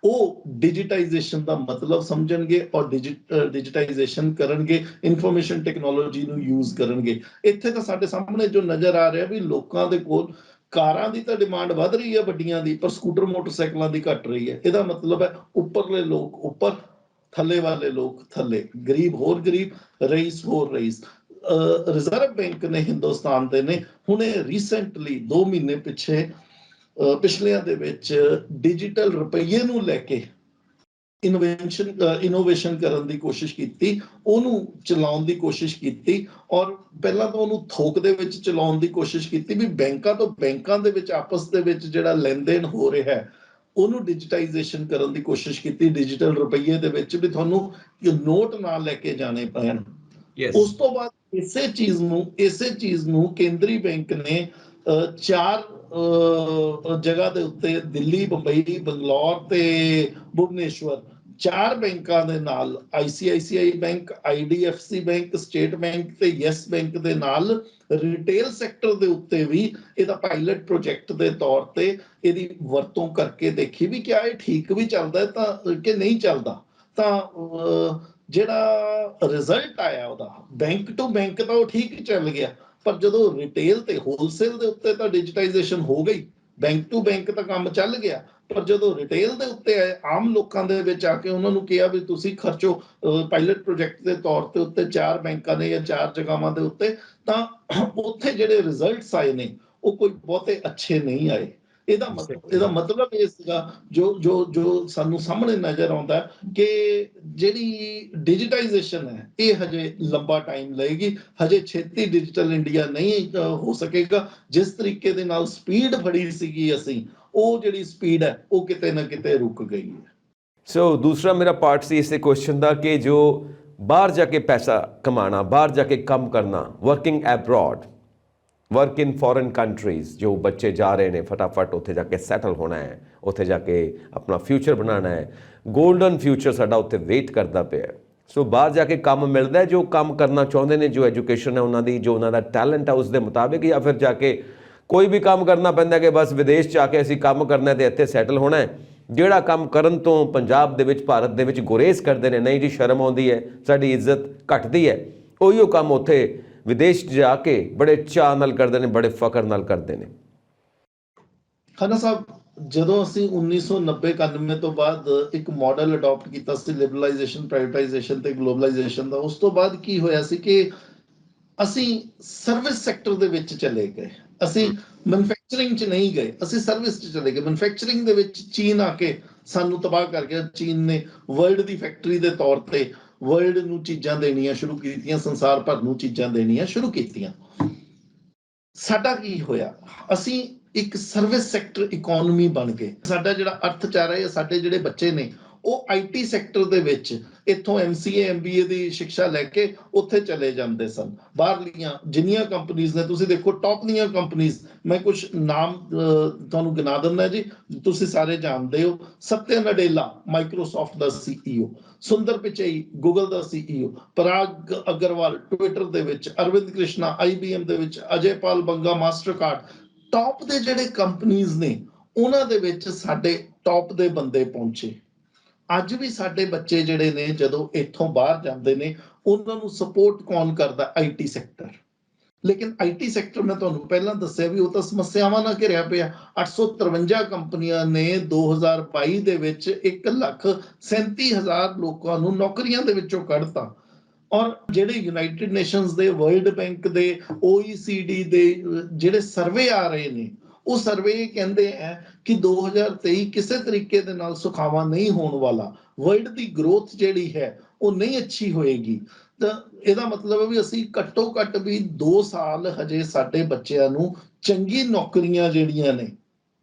ਉਹ ਡਿਜੀਟਾਈਜੇਸ਼ਨ ਦਾ ਮਤਲਬ ਸਮਝਣਗੇ, ਔਰ ਡਿਜੀਟਾਈਜੇਸ਼ਨ ਕਰਨਗੇ, ਇਨਫੋਰਮੇਸ਼ਨ ਟੈਕਨੋਲੋਜੀ ਨੂੰ ਯੂਜ਼ ਕਰਨਗੇ। ਇੱਥੇ ਤਾਂ ਸਾਡੇ ਸਾਹਮਣੇ ਜੋ ਨਜ਼ਰ ਆ ਰਿਹਾ ਵੀ ਲੋਕਾਂ ਦੇ ਕੋਲ ਕਾਰਾਂ ਦੀ ਤਾਂ ਡਿਮਾਂਡ ਵੱਧ ਰਹੀ ਹੈ ਵੱਡੀਆਂ ਦੀ, ਪਰ ਸਕੂਟਰ ਮੋਟਰਸਾਈਕਲਾਂ ਦੀ ਘਟ ਰਹੀ ਹੈ। ਇਹਦਾ ਮਤਲਬ ਹੈ ਉੱਪਰਲੇ ਲੋਕ ਉੱਪਰ, ਥੱਲੇ ਵਾਲੇ ਲੋਕ ਥੱਲੇ, ਗਰੀਬ ਹੋਰ ਗਰੀਬ, ਰਈਸ ਹੋਰ ਰਈਸ। ਰਿਜ਼ਰਵ ਬੈਂਕ ਨੇ, ਹਿੰਦੁਸਤਾਨ ਦੇ ਨੇ, ਹੁਣੇ ਰੀਸੈਂਟਲੀ 2 ਮਹੀਨੇ ਪਿੱਛੇ, ਪਿਛਲਿਆਂ ਦੇ ਵਿੱਚ ਡਿਜੀਟਲ ਰੁਪਈਏ ਨੂੰ ਲੈ ਕੇ ਇਨੋਵੇਸ਼ਨ ਕਰਨ ਦੀ ਕੋਸ਼ਿਸ਼ ਕੀਤੀ, ਉਹਨੂੰ ਚਲਾਉਣ ਦੀ ਕੋਸ਼ਿਸ਼ ਕੀਤੀ, ਔਰ ਪਹਿਲਾਂ ਤਾਂ ਉਹਨੂੰ ਥੋਕ ਦੇ ਵਿੱਚ ਚਲਾਉਣ ਦੀ ਕੋਸ਼ਿਸ਼ ਕੀਤੀ ਵੀ ਬੈਂਕਾਂ ਤੋਂ, ਬੈਂਕਾਂ ਦੇ ਵਿੱਚ ਆਪਸ ਦੇ ਵਿੱਚ ਜਿਹੜਾ ਲੈਣ ਦੇਣ ਹੋ ਰਿਹਾ ਹੈ ਉਹਨੂੰ ਡਿਜੀਟਾਈਜੇਸ਼ਨ ਕਰਨ ਦੀ ਕੋਸ਼ਿਸ਼ ਕੀਤੀ, ਡਿਜੀਟਲ ਰੁਪਈਏ ਦੇ ਵਿੱਚ ਵੀ ਤੁਹਾਨੂੰ ਨੋਟ ਨਾ ਲੈ ਕੇ ਜਾਣੇ ਪੈਣ। ਉਸ ਤੋਂ ਬਾਅਦ ਇਸੇ ਚੀਜ਼ ਨੂੰ ਕੇਂਦਰੀ ਬੈਂਕ ਨੇ 4 ਜਗ੍ਹਾ ਦੇ ਉੱਤੇ, ਦਿੱਲੀ, ਬੰਬਈ, ਬੰਗਲੌਰ ਤੇ ਭੁਵਨੇਸ਼ਵਰ, 4 ਬੈਂਕਾਂ ਦੇ ਨਾਲ, ICICI bank, IDFC bank, state bank ਤੇ ਯੈਸ ਬੈਂਕ ਦੇ ਨਾਲ ਰਿਟੇਲ ਸੈਕਟਰ ਦੇ ਉੱਤੇ ਵੀ ਇਹਦਾ ਪਾਇਲਟ ਪ੍ਰੋਜੈਕਟ ਦੇ ਤੌਰ ਤੇ ਇਹਦੀ ਵਰਤੋਂ ਕਰਕੇ ਦੇਖੀ ਵੀ ਕਿਆ ਇਹ ਠੀਕ ਵੀ ਚੱਲਦਾ ਹੈ ਤਾਂ ਕਿ ਨਹੀਂ ਚੱਲਦਾ। ਤਾਂ ਜਿਹੜਾ ਰਿਜ਼ਲਟ ਆਇਆ ਉਹਦਾ, ਬੈਂਕ ਟੂ ਬੈਂਕ ਤਾਂ ਉਹ ਠੀਕ ਚੱਲ ਗਿਆ, ਪਰ ਜਦੋਂ ਰਿਟੇਲ ਤੇ ਹੋਲਸੇਲ ਦੇ ਉੱਤੇ ਤਾਂ ਡਿਜੀਟਾਈਜੇਸ਼ਨ ਹੋ ਗਈ, ਬੈਂਕ ਟੂ ਬੈਂਕ ਤਾਂ ਕੰਮ ਚੱਲ ਗਿਆ, ਪਰ ਜਦੋਂ ਰਿਟੇਲ ਦੇ ਉੱਤੇ ਆਏ, ਆਮ ਲੋਕਾਂ ਦੇ ਵਿੱਚ ਆ ਕੇ ਉਹਨਾਂ ਨੂੰ ਕਿਹਾ ਵੀ ਤੁਸੀਂ ਖਰਚੋ ਪਾਇਲਟ ਪ੍ਰੋਜੈਕਟ ਦੇ ਤੌਰ ਤੇ ਉੱਤੇ 4 ਬੈਂਕਾਂ ਨੇ ਜਾਂ 4 ਜਗ੍ਹਾਵਾਂ ਦੇ ਉੱਤੇ, ਤਾਂ ਉੱਥੇ ਜਿਹੜੇ ਰਿਜ਼ਲਟਸ ਆਏ ਨੇ ਉਹ ਕੋਈ ਬਹੁਤੇ ਅੱਛੇ ਨਹੀਂ ਆਏ। ਇਹਦਾ ਮਤਲਬ ਇਹ ਸੀਗਾ, ਜੋ ਸਾਨੂੰ ਸਾਹਮਣੇ ਨਜ਼ਰ ਆਉਂਦਾ ਕਿ ਜਿਹੜੀ ਡਿਜੀਟਾਈਜੇਸ਼ਨ ਹੈ ਇਹ ਹਜੇ ਲੰਬਾ ਟਾਈਮ ਲਏਗੀ, ਹਜੇ ਛੇਤੀ ਡਿਜੀਟਲ ਇੰਡੀਆ ਨਹੀਂ ਹੋ ਸਕੇਗਾ। ਜਿਸ ਤਰੀਕੇ ਦੇ ਨਾਲ ਸਪੀਡ ਫੜੀ ਸੀਗੀ ਅਸੀਂ, ਉਹ ਜਿਹੜੀ ਸਪੀਡ ਹੈ ਉਹ ਕਿਤੇ ਨਾ ਕਿਤੇ ਰੁਕ ਗਈ ਹੈ। ਸੋ ਦੂਸਰਾ ਮੇਰਾ ਪਾਰਟ ਸੀ ਇਸ ਕੁਐਸਚਨ ਦਾ ਕਿ ਜੋ ਬਾਹਰ ਜਾ ਕੇ ਪੈਸਾ ਕਮਾਣਾ, ਬਾਹਰ ਜਾ ਕੇ ਕੰਮ ਕਰਨਾ, ਵਰਕਿੰਗ ਐਬਰੋਡ, ਵਰਕ ਇਨ ਫੋਰਨ ਕੰਟਰੀਜ਼, ਜੋ ਬੱਚੇ ਜਾ ਰਹੇ ਨੇ ਫਟਾਫਟ ਉੱਥੇ ਜਾ ਕੇ ਸੈਟਲ ਹੋਣਾ ਹੈ, ਉੱਥੇ ਜਾ ਕੇ ਆਪਣਾ ਫਿਊਚਰ ਬਣਾਉਣਾ ਹੈ, ਗੋਲਡਨ ਫਿਊਚਰ ਸਾਡਾ ਉੱਥੇ ਵੇਟ ਕਰਦਾ ਪਿਆ। ਸੋ ਬਾਹਰ ਜਾ ਕੇ ਕੰਮ ਮਿਲਦਾ, ਜੋ ਕੰਮ ਕਰਨਾ ਚਾਹੁੰਦੇ ਨੇ, ਜੋ ਐਜੂਕੇਸ਼ਨ ਹੈ ਉਹਨਾਂ ਦੀ, ਜੋ ਉਹਨਾਂ ਦਾ ਟੈਲੈਂਟ ਹੈ ਉਸ ਦੇ ਮੁਤਾਬਿਕ, ਜਾਂ ਫਿਰ ਜਾ ਕੇ ਕੋਈ ਵੀ ਕੰਮ ਕਰਨਾ ਪੈਂਦਾ ਕਿ ਬਸ ਵਿਦੇਸ਼ 'ਚ ਆ ਕੇ ਅਸੀਂ ਕੰਮ ਕਰਨਾ ਤੇ ਇੱਥੇ ਸੈਟਲ ਹੋਣਾ ਹੈ। ਜਿਹੜਾ ਕੰਮ ਕਰਨ ਤੋਂ ਪੰਜਾਬ ਦੇ ਵਿੱਚ, ਭਾਰਤ ਦੇ ਵਿੱਚ ਗੁਰੇਜ਼ ਕਰਦੇ ਨੇ, ਨਹੀਂ ਜੀ ਸ਼ਰਮ ਆਉਂਦੀ ਹੈ, ਸਾਡੀ ਇੱਜ਼ਤ ਘਟਦੀ ਹੈ, ਉਹੀਓ ਕੰਮ ਉੱਥੇ ਵਿਦੇਸ਼ 'ਚ ਜਾ ਕੇ ਬੜੇ ਚਾਅ ਨਾਲ ਕਰਦੇ ਨੇ, ਬੜੇ ਫਖਰ ਨਾਲ ਕਰਦੇ ਨੇ। ਖਾਨਾ ਸਾਹਿਬ, ਜਦੋਂ ਅਸੀਂ 1990-91 ਤੋਂ ਬਾਅਦ ਇੱਕ ਮਾਡਲ ਅਡਾਪਟ ਕੀਤਾ ਸੀ ਲਿਬਰਲਾਈਜੇਸ਼ਨ, ਪ੍ਰਾਈਵੇਟਾਈਜੇਸ਼ਨ ਤੇ ਗਲੋਬਲਾਈਜੇਸ਼ਨ ਦਾ, ਉਸ ਤੋਂ ਬਾਅਦ ਕੀ ਹੋਇਆ ਸੀ ਕਿ ਅਸੀਂ ਸਰਵਿਸ ਸੈਕਟਰ ਦੇ ਵਿੱਚ ਚਲੇ ਗਏ। ਅਸੀਂ ਮੈਨੂਫੈਕਚਰਿੰਗ 'ਚ ਨਹੀਂ ਗਏ, ਅਸੀਂ ਸਰਵਿਸ 'ਚ ਚਲੇ ਗਏ। ਮੈਨੂਫੈਕਚਰਿੰਗ ਦੇ ਵਿੱਚ ਚੀਨ ਆ ਕੇ ਸਾਨੂੰ ਤਬਾਹ ਕਰ ਗਿਆ। ਚੀਨ ਨੇ ਵਰਲਡ ਦੀ ਫੈਕਟਰੀ ਦੇ ਤੌਰ ਤੇ ਵਰਲਡ ਨੂੰ ਚੀਜ਼ਾਂ ਦੇਣੀਆਂ ਸ਼ੁਰੂ ਕੀਤੀਆਂ, ਸੰਸਾਰ ਭਰ ਨੂੰ ਚੀਜ਼ਾਂ ਦੇਣੀਆਂ ਸ਼ੁਰੂ ਕੀਤੀਆਂ। ਸਾਡਾ ਕੀ ਹੋਇਆ? ਅਸੀਂ ਇੱਕ ਸਰਵਿਸ ਸੈਕਟਰ ਇਕਨੋਮੀ ਬਣ ਗਏ। ਸਾਡਾ ਜਿਹੜਾ ਅਰਥਚਾਰਾ ਹੈ, ਸਾਡੇ ਜਿਹੜੇ ਬੱਚੇ ਨੇ ਉਹ ਆਈਟੀ ਸੈਕਟਰ ਦੇ ਵਿੱਚ ਇੱਥੋਂ ਐਮਸੀਏ ਐਮਬੀਏ ਦੀ ਸਿੱਖਿਆ ਲੈ ਕੇ ਉੱਥੇ ਚਲੇ ਜਾਂਦੇ ਸਨ। ਬਾਹਰਲੀਆਂ ਜਿੰਨੀਆਂ ਕੰਪਨੀਆਂ ਨੇ, ਤੁਸੀਂ ਦੇਖੋ ਟੌਪ ਦੀਆਂ ਕੰਪਨੀਆਂ, ਮੈਂ ਕੁਝ ਨਾਮ ਤੁਹਾਨੂੰ ਗਿਣਾ ਦਿੰਦਾ ਜੀ, ਤੁਸੀਂ ਸਾਰੇ ਜਾਣਦੇ ਹੋ। ਸਤਿਆ ਨਡੇਲਾ ਮਾਈਕਰੋਸਾਫਟ ਦਾ ਸੀਈਓ, ਸੁੰਦਰ ਪਿਚਈ ਗੂਗਲ ਦਾ ਸੀਈਓ, ਪਰਾਗ ਅਗਰਵਾਲ ਟਵਿੱਟਰ ਦੇ ਵਿੱਚ, ਅਰਵਿੰਦ ਕ੍ਰਿਸ਼ਨਾ ਆਈਬੀਐਮ ਦੇ ਵਿੱਚ, ਅਜੇ ਪਾਲ ਬੰਗਾ ਮਾਸਟਰਕਾਰਡ, ਟੌਪ ਦੇ ਜਿਹੜੇ ਕੰਪਨੀਆਂ ਨੇ ਉਹਨਾਂ ਦੇ ਵਿੱਚ ਸਾਡੇ ਟੌਪ ਦੇ ਬੰਦੇ ਪਹੁੰਚੇ। ਅੱਜ ਵੀ ਸਾਡੇ ਬੱਚੇ ਜਿਹੜੇ ਨੇ ਜਦੋਂ ਇੱਥੋਂ ਬਾਹਰ ਜਾਂਦੇ ਨੇ ਉਹਨਾਂ ਨੂੰ ਸਪੋਰਟ ਕੌਣ ਕਰਦਾ? IT sector. ਲੇਕਿਨ ਆਈਟੀ ਸੈਕਟਰ ਮੈਂ ਤੁਹਾਨੂੰ ਪਹਿਲਾਂ ਦੱਸਿਆ ਵੀ ਉਹ ਤਾਂ ਸਮੱਸਿਆਵਾਂ ਨਾਲ ਘਿਰਿਆ ਪਿਆ। 853 ਕੰਪਨੀਆਂ ਨੇ 2022 ਦੇ ਵਿੱਚ 1,37,000 ਲੋਕਾਂ ਨੂੰ ਨੌਕਰੀਆਂ ਦੇ ਵਿੱਚੋਂ ਕੱਢਤਾ। ਔਰ ਜਿਹੜੇ ਯੂਨਾਈਟਿਡ ਨੇਸ਼ਨਸ ਦੇ, ਵਰਲਡ ਬੈਂਕ ਦੇ, OECD ਦੇ ਜਿਹੜੇ ਸਰਵੇ ਆ ਰਹੇ ਨੇ, ਉਹ ਸਰਵੇ ਕਹਿੰਦੇ ਹੈ ਕਿ 2023 ਕਿਸੇ ਤਰੀਕੇ ਦੇ ਨਾਲ ਸੁਖਾਵਾਂ ਨਹੀਂ ਹੋਣ ਵਾਲਾ। ਵਰਲਡ ਦੀ ਗਰੋਥ ਜਿਹੜੀ ਹੈ ਉਹ ਨਹੀਂ ਅੱਛੀ ਹੋਏਗੀ। ਤਾਂ ਇਹਦਾ ਮਤਲਬ ਹੈ ਵੀ ਅਸੀਂ ਘੱਟੋ ਘੱਟ ਵੀ 2 ਸਾਲ ਹਜੇ ਸਾਡੇ ਬੱਚਿਆਂ ਨੂੰ ਚੰਗੀ ਨੌਕਰੀਆਂ ਜਿਹੜੀਆਂ ਨੇ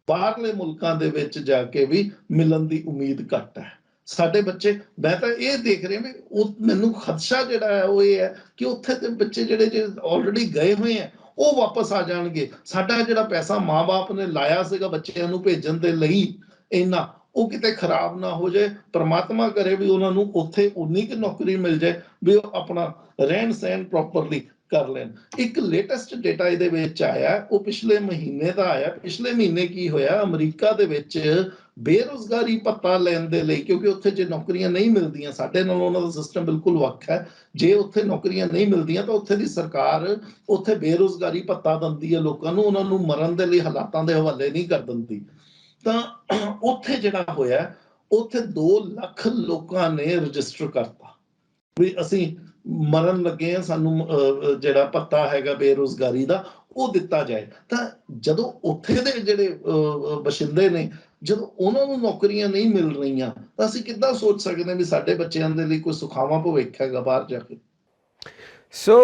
ਬਾਹਰਲੇ ਮੁਲਕਾਂ ਦੇ ਵਿੱਚ ਜਾ ਕੇ ਵੀ ਮਿਲਣ ਦੀ ਉਮੀਦ ਘੱਟ ਹੈ। ਸਾਡੇ ਬੱਚੇ, ਮੈਂ ਤਾਂ ਇਹ ਦੇਖ ਰਿਹਾ ਵੀ ਉਹ ਮੈਨੂੰ ਖਦਸ਼ਾ ਜਿਹੜਾ ਹੈ ਉਹ ਇਹ ਹੈ ਕਿ ਉੱਥੇ ਦੇ ਬੱਚੇ ਜਿਹੜੇ ਆਲਰੇਡੀ ਗਏ ਹੋਏ ਆ ਉਹ ਵਾਪਸ ਆ ਜਾਣਗੇ। ਸਾਡਾ ਜਿਹੜਾ ਪੈਸਾ ਮਾਂ-ਬਾਪ ਨੇ ਲਾਇਆ ਸੀਗਾ ਬੱਚਿਆਂ ਨੂੰ ਭੇਜਣ ਦੇ ਲਈ ਇੰਨਾ, ਉਹ ਕਿਤੇ ਖਰਾਬ ਨਾ ਹੋ ਜਾਏ। ਪ੍ਰਮਾਤਮਾ ਕਰੇ ਵੀ ਉਹਨਾਂ ਨੂੰ ਉੱਥੇ ਉਨੀ ਕੁ ਨੌਕਰੀ ਮਿਲ ਜਾਏ ਵੀ ਉਹ ਆਪਣਾ ਰਹਿਣ ਸਹਿਣ ਪ੍ਰੋਪਰਲੀ ਕਰ ਲੈਣ। ਇੱਕ ਲੇਟੈਸਟ ਡੇਟਾ ਇਹਦੇ ਵਿੱਚ ਆਇਆ, ਉਹ ਪਿਛਲੇ ਮਹੀਨੇ ਦਾ ਆਇਆ। ਪਿਛਲੇ ਮਹੀਨੇ ਕੀ ਹੋਇਆ? ਅਮਰੀਕਾ ਦੇ ਵਿੱਚ ਬੇਰੁਜ਼ਗਾਰੀ ਭੱਤਾ ਲੈਣ ਦੇ ਲਈ, ਕਿਉਂਕਿ ਉੱਥੇ ਜੇ ਨੌਕਰੀਆਂ ਨਹੀਂ ਮਿਲਦੀਆਂ, ਸਾਡੇ ਨਾਲ ਉਹਨਾਂ ਦਾ ਸਿਸਟਮ ਬਿਲਕੁਲ ਵੱਖ ਹੈ। ਜੇ ਉੱਥੇ ਨੌਕਰੀਆਂ ਨਹੀਂ ਮਿਲਦੀਆਂ ਤਾਂ ਉੱਥੇ ਦੀ ਸਰਕਾਰ ਉੱਥੇ ਬੇਰੁਜ਼ਗਾਰੀ ਭੱਤਾ ਦਿੰਦੀ ਹੈ ਲੋਕਾਂ ਨੂੰ, ਉਹਨਾਂ ਨੂੰ ਮਰਨ ਦੇ ਲਈ ਹਾਲਾਤਾਂ ਦੇ ਹਵਾਲੇ ਨਹੀਂ ਕਰ ਦਿੰਦੀ। ਤਾਂ ਉੱਥੇ ਜਿਹੜਾ ਹੋਇਆ, ਉੱਥੇ 2 ਲੱਖ ਲੋਕਾਂ ਨੇ ਰਜਿਸਟਰ ਕਰਤਾ ਵੀ ਅਸੀਂ ਮਰਨ ਲੱਗੇ ਆ, ਸਾਨੂੰ ਜਿਹੜਾ ਭੱਤਾ ਹੈਗਾ ਬੇਰੁਜ਼ਗਾਰੀ ਦਾ ਉਹ ਦਿੱਤਾ ਜਾਏ। ਤਾਂ ਜਦੋਂ ਉੱਥੇ ਦੇ ਜਿਹੜੇ ਬਸ਼ਿੰਦੇ ਨੇ, ਜਦੋਂ ਉਹਨਾਂ ਨੂੰ ਨੌਕਰੀਆਂ ਨਹੀਂ ਮਿਲ ਰਹੀਆਂ, ਤਾਂ ਅਸੀਂ ਕਿੱਦਾਂ ਸੋਚ ਸਕਦੇ ਹਾਂ ਵੀ ਸਾਡੇ ਬੱਚਿਆਂ ਦੇ ਲਈ ਕੋਈ ਸੁਖਾਵਾਂ ਭਵਿੱਖ ਹੈਗਾ ਬਾਹਰ ਜਾ ਕੇ? ਸੋ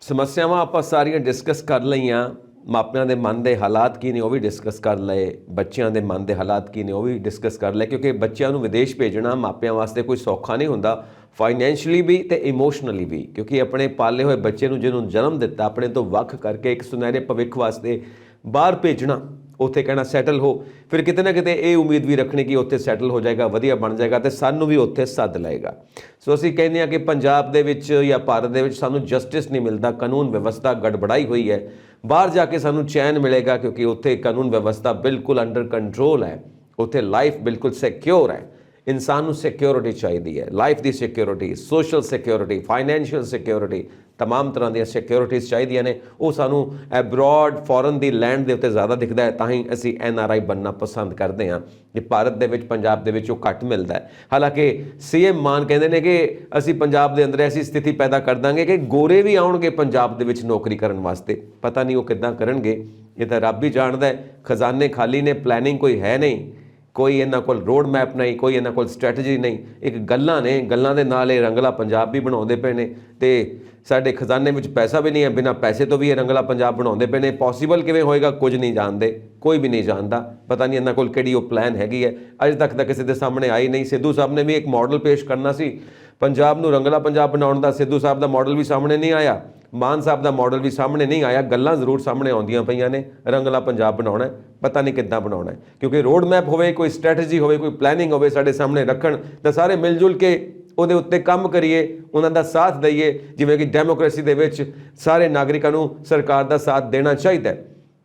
ਸਮੱਸਿਆਵਾਂ ਆਪਾਂ ਸਾਰੀਆਂ ਡਿਸਕਸ ਕਰ ਲਈਆਂ। ਮਾਪਿਆਂ ਦੇ ਮਨ ਦੇ ਹਾਲਾਤ ਕੀ ਨੇ ਉਹ ਵੀ ਡਿਸਕਸ ਕਰ ਲਏ, ਬੱਚਿਆਂ ਦੇ ਮਨ ਦੇ ਹਾਲਾਤ ਕੀ ਨੇ ਉਹ ਵੀ ਡਿਸਕਸ ਕਰ ਲਏ, ਕਿਉਂਕਿ ਬੱਚਿਆਂ ਨੂੰ ਵਿਦੇਸ਼ ਭੇਜਣਾ ਮਾਪਿਆਂ ਵਾਸਤੇ ਕੋਈ ਸੌਖਾ ਨਹੀਂ ਹੁੰਦਾ, ਫਾਈਨੈਂਸ਼ੀਅਲੀ ਵੀ ਤੇ ਇਮੋਸ਼ਨਲੀ ਵੀ। ਕਿਉਂਕਿ ਆਪਣੇ ਪਾਲੇ ਹੋਏ ਬੱਚੇ ਨੂੰ, ਜਿਹਨੂੰ ਜਨਮ ਦਿੱਤਾ, ਆਪਣੇ ਤੋਂ ਵੱਖ ਕਰਕੇ ਇੱਕ ਸੁਨਹਿਰੇ ਭਵਿੱਖ ਵਾਸਤੇ ਬਾਹਰ ਭੇਜਣਾ, ਉੱਥੇ ਕਹਿਣਾ ਸੈਟਲ ਹੋ, ਫਿਰ ਕਿਤੇ ਨਾ ਕਿਤੇ ਇਹ ਉਮੀਦ ਵੀ ਰੱਖਣੀ ਕਿ ਉੱਥੇ ਸੈਟਲ ਹੋ ਜਾਏਗਾ, ਵਧੀਆ ਬਣ ਜਾਏਗਾ ਤੇ ਸਾਨੂੰ ਵੀ ਉੱਥੇ ਸੱਦ ਲਏਗਾ। ਸੋ ਅਸੀਂ ਕਹਿੰਦੇ ਹਾਂ ਕਿ ਪੰਜਾਬ ਦੇ ਵਿੱਚ ਜਾਂ ਭਾਰਤ ਦੇ ਵਿੱਚ ਸਾਨੂੰ ਜਸਟਿਸ ਨਹੀਂ ਮਿਲਦਾ, ਕਾਨੂੰਨ ਵਿਵਸਥਾ ਗੜਬੜਾਈ ਹੋਈ ਹੈ। ਬਾਹਰ ਜਾ ਕੇ ਸਾਨੂੰ ਚੈਨ ਮਿਲੇਗਾ ਕਿਉਂਕਿ ਉੱਥੇ ਕਾਨੂੰਨ ਵਿਵਸਥਾ ਬਿਲਕੁਲ ਅੰਡਰ ਕੰਟਰੋਲ ਹੈ, ਉੱਥੇ ਲਾਈਫ ਬਿਲਕੁਲ ਸਿਕਿਉਰ ਹੈ। ਇਨਸਾਨ ਨੂੰ ਸਿਕਿਉਰਿਟੀ ਚਾਹੀਦੀ ਹੈ, ਲਾਈਫ ਦੀ security, social security, financial security, ਤਮਾਮ ਤਰ੍ਹਾਂ ਦੀਆਂ ਸਿਕਿਉਰਿਟੀਜ਼ ਚਾਹੀਦੀਆਂ ਨੇ। ਉਹ ਸਾਨੂੰ ਐਬਰੋਡ ਫੋਰਨ ਦੀ ਲੈਂਡ ਦੇ ਉੱਤੇ ਜ਼ਿਆਦਾ ਦਿਖਦਾ ਹੈ, ਤਾਂ ਹੀ ਅਸੀਂ NRI ਬਣਨਾ ਪਸੰਦ ਕਰਦੇ ਹਾਂ। ਜੇ ਭਾਰਤ ਦੇ ਵਿੱਚ, ਪੰਜਾਬ ਦੇ ਵਿੱਚ ਉਹ ਘੱਟ ਮਿਲਦਾ ਹੈ। ਹਾਲਾਂਕਿ CM ਮਾਨ ਕਹਿੰਦੇ ਨੇ ਕਿ ਅਸੀਂ ਪੰਜਾਬ ਦੇ ਅੰਦਰ ਐਸੀ ਸਥਿਤੀ ਪੈਦਾ ਕਰ ਦਾਂਗੇ ਕਿ ਗੋਰੇ ਵੀ ਆਉਣਗੇ ਪੰਜਾਬ ਦੇ ਵਿੱਚ ਨੌਕਰੀ ਕਰਨ ਵਾਸਤੇ। ਪਤਾ ਨਹੀਂ ਉਹ ਕਿੱਦਾਂ ਕਰਨਗੇ, ਇਹ ਤਾਂ ਰੱਬ ਹੀ ਜਾਣਦਾ ਹੈ। ਖਜ਼ਾਨੇ ਖਾਲੀ ਨੇ, ਪਲੈਨਿੰਗ ਕੋਈ ਹੈ ਨਹੀਂ, ਕੋਈ ਇਹਨਾਂ ਕੋਲ ਰੋਡ ਮੈਪ ਨਹੀਂ, ਕੋਈ ਇਹਨਾਂ ਕੋਲ ਸਟ੍ਰੈਟਜੀ ਨਹੀਂ। ਇੱਕ ਗੱਲਾਂ ਨੇ, ਗੱਲਾਂ ਦੇ ਨਾਲ ਇਹ ਰੰਗਲਾ ਪੰਜਾਬ ਵੀ ਬਣਾਉਂਦੇ ਪਏ ਨੇ ਤੇ ਸਾਡੇ ਖਜ਼ਾਨੇ ਵਿੱਚ ਪੈਸਾ ਵੀ ਨਹੀਂ ਹੈ, ਬਿਨਾਂ ਪੈਸੇ ਤੋਂ ਵੀ ਇਹ ਰੰਗਲਾ ਪੰਜਾਬ ਬਣਾਉਂਦੇ ਪਏ ਨੇ। ਪੋਸੀਬਲ ਕਿਵੇਂ ਹੋਏਗਾ ਕੁਝ ਨਹੀਂ ਜਾਣਦੇ, ਕੋਈ ਵੀ ਨਹੀਂ ਜਾਣਦਾ। ਪਤਾ ਨਹੀਂ ਇਹਨਾਂ ਕੋਲ ਕਿਹੜੀ ਉਹ ਪਲਾਨ ਹੈਗੀ ਹੈ, ਅਜੇ ਤੱਕ ਤਾਂ ਕਿਸੇ ਦੇ ਸਾਹਮਣੇ ਆਈ ਨਹੀਂ। ਸਿੱਧੂ ਸਾਹਿਬ ਨੇ ਵੀ ਇੱਕ ਮਾਡਲ ਪੇਸ਼ ਕਰਨਾ ਸੀ ਪੰਜਾਬ ਨੂੰ ਰੰਗਲਾ ਪੰਜਾਬ ਬਣਾਉਣ ਦਾ, ਸਿੱਧੂ ਸਾਹਿਬ ਦਾ ਮਾਡਲ ਵੀ ਸਾਹਮਣੇ ਨਹੀਂ ਆਇਆ, ਮਾਨ ਸਾਹਿਬ ਦਾ ਮਾਡਲ ਵੀ ਸਾਹਮਣੇ ਨਹੀਂ ਆਇਆ। ਗੱਲਾਂ ਜ਼ਰੂਰ ਸਾਹਮਣੇ ਆਉਂਦੀਆਂ ਪਈਆਂ ਨੇ, ਰੰਗਲਾ ਪੰਜਾਬ ਬਣਾਉਣਾ, ਪਤਾ ਨਹੀਂ ਕਿੱਦਾਂ ਬਣਾਉਣਾ ਹੈ। ਕਿਉਂਕਿ ਰੋਡ ਮੈਪ ਹੋਵੇ, ਕੋਈ ਸਟ੍ਰੈਟਜੀ ਹੋਵੇ, ਕੋਈ ਪਲੈਨਿੰਗ ਹੋਵੇ ਸਾਡੇ ਸਾਹਮਣੇ ਰੱਖਣ, ਤਾਂ ਸਾਰੇ ਮਿਲ ਜੁਲ ਕੇ ਉਹਦੇ ਉੱਤੇ ਕੰਮ ਕਰੀਏ, ਉਹਨਾਂ ਦਾ ਸਾਥ ਦਈਏ। ਜਿਵੇਂ ਕਿ ਡੈਮੋਕ੍ਰੇਸੀ ਦੇ ਵਿੱਚ ਸਾਰੇ ਨਾਗਰਿਕਾਂ ਨੂੰ ਸਰਕਾਰ ਦਾ ਸਾਥ ਦੇਣਾ ਚਾਹੀਦਾ,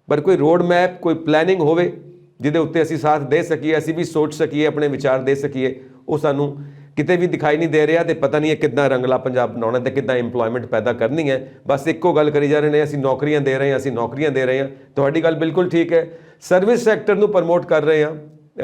ਪਰ ਕੋਈ ਰੋਡ ਮੈਪ, ਕੋਈ ਪਲੈਨਿੰਗ ਹੋਵੇ ਜਿਹਦੇ ਉੱਤੇ ਅਸੀਂ ਸਾਥ ਦੇ ਸਕੀਏ, ਅਸੀਂ ਵੀ ਸੋਚ ਸਕੀਏ, ਆਪਣੇ ਵਿਚਾਰ ਦੇ ਸਕੀਏ। ਉਹ ਸਾਨੂੰ ਕਿਤੇ ਵੀ ਦਿਖਾਈ ਨਹੀਂ ਦੇ ਰਿਹਾ, ਤੇ ਪਤਾ ਨਹੀਂ ਇਹ ਕਿੱਦਾਂ ਰੰਗਲਾ ਪੰਜਾਬ ਬਣਾਉਣਾ ਤੇ ਕਿੱਦਾਂ ਇੰਪਲੋਇਮੈਂਟ ਪੈਦਾ ਕਰਨੀ ਹੈ। ਬਸ ਇੱਕੋ ਗੱਲ ਕਰੀ ਜਾ ਰਹੇ ਨੇ, ਅਸੀਂ ਨੌਕਰੀਆਂ ਦੇ ਰਹੇ ਹਾਂ, ਅਸੀਂ ਨੌਕਰੀਆਂ ਦੇ ਰਹੇ ਹਾਂ। ਤੁਹਾਡੀ ਗੱਲ ਬਿਲਕੁਲ ਠੀਕ ਹੈ, ਸਰਵਿਸ ਸੈਕਟਰ ਨੂੰ ਪ੍ਰਮੋਟ ਕਰ ਰਹੇ ਹਾਂ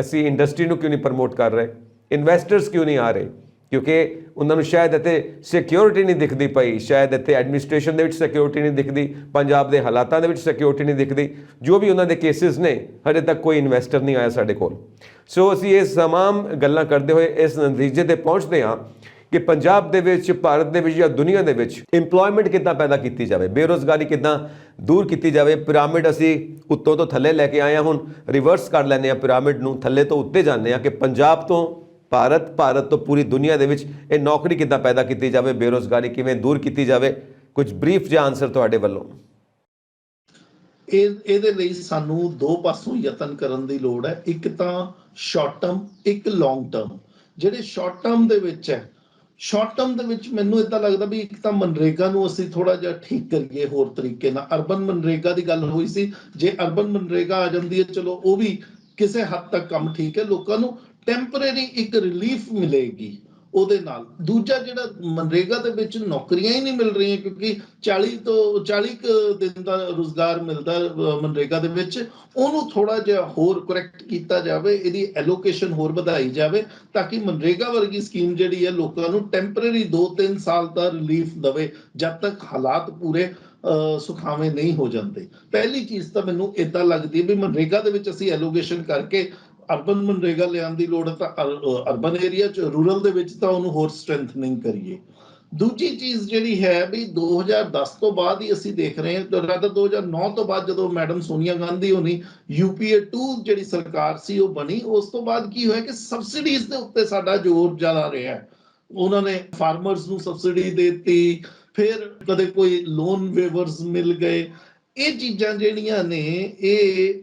ਅਸੀਂ, ਇੰਡਸਟਰੀ ਨੂੰ ਕਿਉਂ ਨਹੀਂ ਪ੍ਰਮੋਟ ਕਰ ਰਹੇ? ਇਨਵੈਸਟਰਸ ਕਿਉਂ ਨਹੀਂ ਆ ਰਹੇ? ਕਿਉਂਕਿ ਉਹਨਾਂ ਨੂੰ ਸ਼ਾਇਦ ਇੱਥੇ ਸਿਕਿਉਰਿਟੀ ਨਹੀਂ ਦਿਖਦੀ ਪਈ, ਸ਼ਾਇਦ ਇੱਥੇ ਐਡਮਿਨਿਸਟ੍ਰੇਸ਼ਨ ਦੇ ਵਿੱਚ ਸਿਕਿਉਰਿਟੀ ਨਹੀਂ ਦਿਖਦੀ, ਪੰਜਾਬ ਦੇ ਹਾਲਾਤਾਂ ਦੇ ਵਿੱਚ ਸਿਕਿਉਰਿਟੀ ਨਹੀਂ ਦਿਖਦੀ। ਜੋ ਵੀ ਉਹਨਾਂ ਦੇ ਕੇਸਿਸ ਨੇ, ਹਜੇ ਤੱਕ ਕੋਈ ਇਨਵੈਸਟਰ ਨਹੀਂ ਆਇਆ ਸਾਡੇ ਕੋਲ। ਸੋ ਅਸੀਂ ਇਹ तमाम ਗੱਲਾਂ ਕਰਦੇ ਹੋਏ ਇਸ ਨਤੀਜੇ ਤੇ ਪਹੁੰਚਦੇ ਹਾਂ ਕਿ ਪੰਜਾਬ ਦੇ ਵਿੱਚ, ਭਾਰਤ ਦੇ ਵਿੱਚ ਜਾਂ ਦੁਨੀਆ ਦੇ ਵਿੱਚ ਇੰਪਲੋਇਮੈਂਟ ਕਿੱਦਾਂ ਪੈਦਾ ਕੀਤੀ ਜਾਵੇ, ਬੇਰੁਜ਼ਗਾਰੀ ਕਿੱਦਾਂ ਦੂਰ ਕੀਤੀ ਜਾਵੇ। ਪਿਰਾਮਿਡ ਅਸੀਂ ਉੱਤੋਂ ਤੋਂ ਥੱਲੇ ਲੈ ਕੇ ਆਏ ਹਾਂ, ਹੁਣ ਰਿਵਰਸ ਕਰ ਲੈਂਦੇ ਹਾਂ ਪਿਰਾਮਿਡ ਨੂੰ, ਥੱਲੇ ਤੋਂ ਉੱਤੇ ਜਾਂਦੇ ਹਾਂ ਕਿ ਪੰਜਾਬ ਤੋਂ ਭਾਰਤ, ਭਾਰਤ ਤੋਂ ਪੂਰੀ ਦੁਨੀਆ ਦੇ ਵਿੱਚ ਇਹ ਨੌਕਰੀ ਕਿੱਦਾਂ ਪੈਦਾ ਕੀਤੀ ਜਾਵੇ, ਬੇਰੁਜ਼ਗਾਰੀ ਕਿਵੇਂ ਦੂਰ ਕੀਤੀ ਜਾਵੇ। ਕੁਝ ਬਰੀਫ ਜਿਹਾ ਆਨਸਰ ਤੁਹਾਡੇ ਵੱਲੋਂ। ਇਹਦੇ ਲਈ ਸਾਨੂੰ ਦੋ ਪਾਸੋਂ ਯਤਨ ਕਰਨ ਦੀ ਲੋੜ ਹੈ, ਇੱਕ ਤਾਂ ਸ਼ਾਰਟ ਟਰਮ, ਇੱਕ ਲੌਂਗ ਟਰਮ। ਜਿਹੜੇ ਸ਼ਾਰਟ ਟਰਮ ਦੇ ਵਿੱਚ ਹੈ, ਸ਼ਾਰਟ ਟਰਮ ਦੇ ਵਿੱਚ ਮੈਨੂੰ ਇਦਾਂ ਲੱਗਦਾ ਵੀ ਇੱਕ ਤਾਂ ਮਨਰੇਗਾ ਨੂੰ ਅਸੀਂ ਥੋੜਾ ਜਿਹਾ ਠੀਕ ਕਰੀਏ ਹੋਰ ਤਰੀਕੇ ਨਾਲ। ਅਰਬਨ ਮਨਰੇਗਾ ਦੀ ਗੱਲ ਹੋਈ ਸੀ, ਜੇ ਅਰਬਨ ਮਨਰੇਗਾ ਆ ਜਾਂਦੀ ਹੈ, ਚਲੋ ਉਹ ਵੀ ਕਿਸੇ ਹੱਦ ਤੱਕ ਕੰਮ ਠੀਕ ਹੈ, ਲੋਕਾਂ ਨੂੰ ਟੈਂਪਰੇਰੀ ਇੱਕ ਰਿਲੀਫ ਮਿਲੇਗੀ ਉਹਦੇ ਨਾਲ। ਦੂਜਾ ਜਿਹੜਾ ਮਨਰੇਗਾ ਦੇ ਵਿੱਚ ਨੌਕਰੀਆਂ ਹੀ ਨਹੀਂ ਮਿਲ ਰਹੀਆਂ, ਕਿਉਂਕਿ 40 ਦਿਨ ਦਾ ਰੁਜ਼ਗਾਰ ਮਿਲਦਾ ਮਨਰੇਗਾ ਦੇ ਵਿੱਚ, ਉਹਨੂੰ ਥੋੜਾ ਜਿਹਾ ਹੋਰ ਕਰੈਕਟ ਕੀਤਾ ਜਾਵੇ, ਇਹਦੀ ਐਲੋਕੇਸ਼ਨ ਹੋਰ ਵਧਾਈ ਜਾਵੇ, ਤਾਂ ਕਿ ਮਨਰੇਗਾ ਵਰਗੀ ਸਕੀਮ ਜਿਹੜੀ ਹੈ ਲੋਕਾਂ ਨੂੰ ਟੈਂਪਰੇਰੀ 2-3 ਸਾਲ ਦਾ ਰਿਲੀਫ ਦੇਵੇ, ਜਦ ਤੱਕ ਹਾਲਾਤ ਪੂਰੇ ਸੁਖਾਵੇਂ ਨਹੀਂ ਹੋ ਜਾਂਦੇ। ਪਹਿਲੀ ਚੀਜ਼ ਤਾਂ ਮੈਨੂੰ ਇਦਾਂ ਲੱਗਦੀ ਹੈ ਵੀ ਮਨਰੇਗਾ ਦੇ ਵਿੱਚ ਅਸੀਂ ਐਲੋਕੇਸ਼ਨ ਕਰਕੇ ਅਰਬਨ ਮਨਰੇਗਾ ਲਿਆਉਣ ਦੀ ਲੋੜ ਹੈ, ਤਾਂ ਅਰਬਨ ਏਰੀਆ ਚ, ਰੂਰਲ ਦੇ ਵਿੱਚ ਤਾਂ ਉਹਨੂੰ ਹੋਰ ਸਟਰੈਂਥਨਿੰਗ ਕਰੀਏ। ਦੂਜੀ ਚੀਜ਼ ਜਿਹੜੀ ਹੈ ਵੀ 2010 ਤੋਂ ਬਾਅਦ ਹੀ ਅਸੀਂ ਦੇਖ ਰਹੇ ਹਾਂ, ਰਾਦਰ 2009 ਤੋਂ ਬਾਅਦ ਜਦੋਂ ਮੈਡਮ ਸੋਨੀਆ ਗਾਂਧੀ ਹੋਣੀ UPA 2 ਜਿਹੜੀ ਸਰਕਾਰ ਸੀ ਉਹ ਬਣੀ, ਉਸ ਤੋਂ ਬਾਅਦ ਕੀ ਹੋਇਆ ਕਿ ਸਬਸਿਡੀਜ਼ ਦੇ ਉੱਤੇ ਸਾਡਾ ਜ਼ੋਰ ਜ਼ਿਆਦਾ ਰਿਹਾ। ਉਹਨਾਂ ਨੇ ਫਾਰਮਰਸ ਨੂੰ ਸਬਸਿਡੀ ਦੇ ਦਿੱਤੀ, ਫਿਰ ਕਦੇ ਕੋਈ ਲੋਨ ਵੇਵਰਸ ਮਿਲ ਗਏ। ਇਹ ਚੀਜ਼ਾਂ ਜਿਹੜੀਆਂ ਨੇ, ਇਹ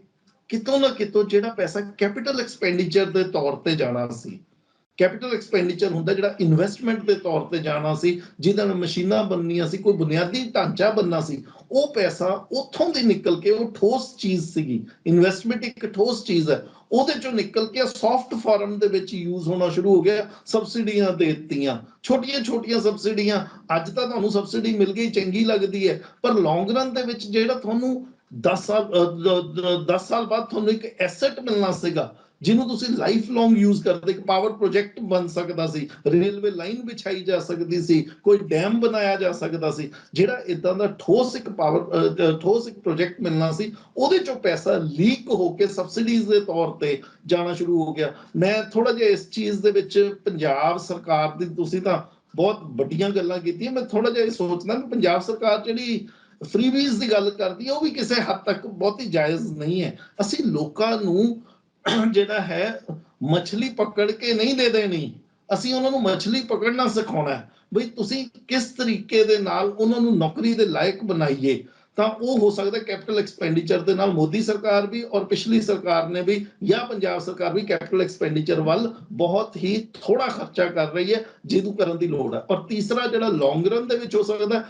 ਕਿਤੋਂ ਨਾ ਕਿਤੋਂ ਜਿਹੜਾ ਪੈਸਾ ਕੈਪੀਟਲ ਐਕਸਪੈਂਡੀਚਰ ਦੇ ਤੌਰ ਤੇ ਜਾਣਾ ਸੀ, ਕੈਪੀਟਲ ਐਕਸਪੈਂਡੀਚਰ ਹੁੰਦਾ ਜਿਹੜਾ ਇਨਵੈਸਟਮੈਂਟ ਦੇ ਤੌਰ ਤੇ ਜਾਣਾ ਸੀ, ਜਿਹਦੇ ਨਾਲ ਮਸ਼ੀਨਾਂ ਬਣਨੀਆਂ ਸੀ, ਕੋਈ ਬੁਨਿਆਦੀ ਢਾਂਚਾ ਬਣਨਾ ਸੀ, ਉਹ ਪੈਸਾ ਉੱਥੋਂ ਦੀ ਨਿਕਲ ਕੇ, ਉਹ ਠੋਸ ਚੀਜ਼ ਸੀਗੀ, ਇਨਵੈਸਟਮੈਂਟ ਇੱਕ ਠੋਸ ਚੀਜ਼ ਹੈ, ਉਹਦੇ ਚੋਂ ਨਿਕਲ ਕੇ ਸੌਫਟ ਫਾਰਮ ਦੇ ਵਿੱਚ ਯੂਜ਼ ਹੋਣਾ ਸ਼ੁਰੂ ਹੋ ਗਿਆ। ਸਬਸਿਡੀਆਂ ਦੇ ਦਿੱਤੀਆਂ, ਛੋਟੀਆਂ ਸਬਸਿਡੀਆਂ। ਅੱਜ ਤਾਂ ਤੁਹਾਨੂੰ ਸਬਸਿਡੀ ਮਿਲ ਗਈ, ਚੰਗੀ ਲੱਗਦੀ ਹੈ, ਪਰ ਲੌਂਗ ਰਨ ਦੇ ਵਿੱਚ ਜਿਹੜਾ ਤੁਹਾਨੂੰ 10 ਸਾਲ ਬਾਅਦ ਤੁਹਾਨੂੰ ਇੱਕ ਐਸੈਟ ਮਿਲਣਾ ਸੀਗਾ, ਜਿਹਨੂੰ ਤੁਸੀਂ ਲਾਈਫ ਲੌਂਗ ਯੂਜ਼ ਕਰਦੇ, ਇੱਕ ਪਾਵਰ ਪ੍ਰੋਜੈਕਟ ਬਣ ਸਕਦਾ ਸੀ, ਰੇਲਵੇ ਲਾਈਨ ਵਿਛਾਈ ਜਾ ਸਕਦੀ ਸੀ, ਕੋਈ ਡੈਮ ਬਣਾਇਆ ਜਾ ਸਕਦਾ ਸੀ, ਜਿਹੜਾ ਇਦਾਂ ਦਾ ਠੋਸ ਇੱਕ ਪ੍ਰੋਜੈਕਟ ਮਿਲਣਾ ਸੀ, ਉਹਦੇ ਚੋਂ ਪੈਸਾ ਲੀਕ ਹੋ ਕੇ ਸਬਸਿਡੀਜ਼ ਦੇ ਤੌਰ ਤੇ ਜਾਣਾ ਸ਼ੁਰੂ ਹੋ ਗਿਆ। ਮੈਂ ਥੋੜਾ ਜਿਹਾ ਇਸ ਚੀਜ਼ ਦੇ ਵਿੱਚ ਪੰਜਾਬ ਸਰਕਾਰ ਦੀ, ਤੁਸੀਂ ਤਾਂ ਬਹੁਤ ਵੱਡੀਆਂ ਗੱਲਾਂ ਕੀਤੀਆਂ, ਮੈਂ ਥੋੜਾ ਜਿਹਾ ਇਹ ਸੋਚਦਾ ਕਿ ਪੰਜਾਬ ਸਰਕਾਰ ਜਿਹੜੀ ਫ੍ਰੀਵੀਜ਼ ਦੀ ਗੱਲ ਕਰਦੀ ਹੈ, ਉਹ ਵੀ ਕਿਸੇ ਹੱਦ ਤੱਕ ਬਹੁਤੀ ਜਾਇਜ਼ ਨਹੀਂ ਹੈ। ਅਸੀਂ ਲੋਕਾਂ ਨੂੰ ਜਿਹੜਾ ਹੈ ਮੱਛਲੀ ਪਕੜ ਕੇ ਨਹੀਂ ਦੇ ਦੇਣੀ, ਅਸੀਂ ਉਹਨਾਂ ਨੂੰ ਮੱਛਲੀ ਪਕੜਨਾ ਸਿਖਾਉਣਾ ਹੈ। ਬਈ ਤੁਸੀਂ ਕਿਸ ਤਰੀਕੇ ਦੇ ਨਾਲ ਉਹਨਾਂ ਨੂੰ ਨੌਕਰੀ ਦੇ ਲਾਇਕ ਬਣਾਈਏ, ਤਾਂ ਉਹ ਹੋ ਸਕਦਾ ਕੈਪੀਟਲ ਐਕਸਪੈਂਡੀਚਰ ਦੇ ਨਾਲ ਮੋਦੀ ਸਰਕਾਰ ਵੀ ਔਰ ਪਿਛਲੀ ਸਰਕਾਰ ਨੇ ਵੀ, ਜਾਂ ਪੰਜਾਬ ਸਰਕਾਰ ਵੀ ਕੈਪੀਟਲ ਐਕਸਪੈਂਡੀਚਰ ਵੱਲ ਬਹੁਤ ਹੀ ਥੋੜਾ ਖਰਚਾ ਕਰ ਰਹੀ ਹੈ, ਜਿਹਨੂੰ ਕਰਨ ਦੀ ਲੋੜ ਹੈ। ਔਰ ਤੀਸਰਾ ਜਿਹੜਾ ਲੌਂਗ ਰਨ ਦੇ ਵਿੱਚ ਹੋ ਸਕਦਾ,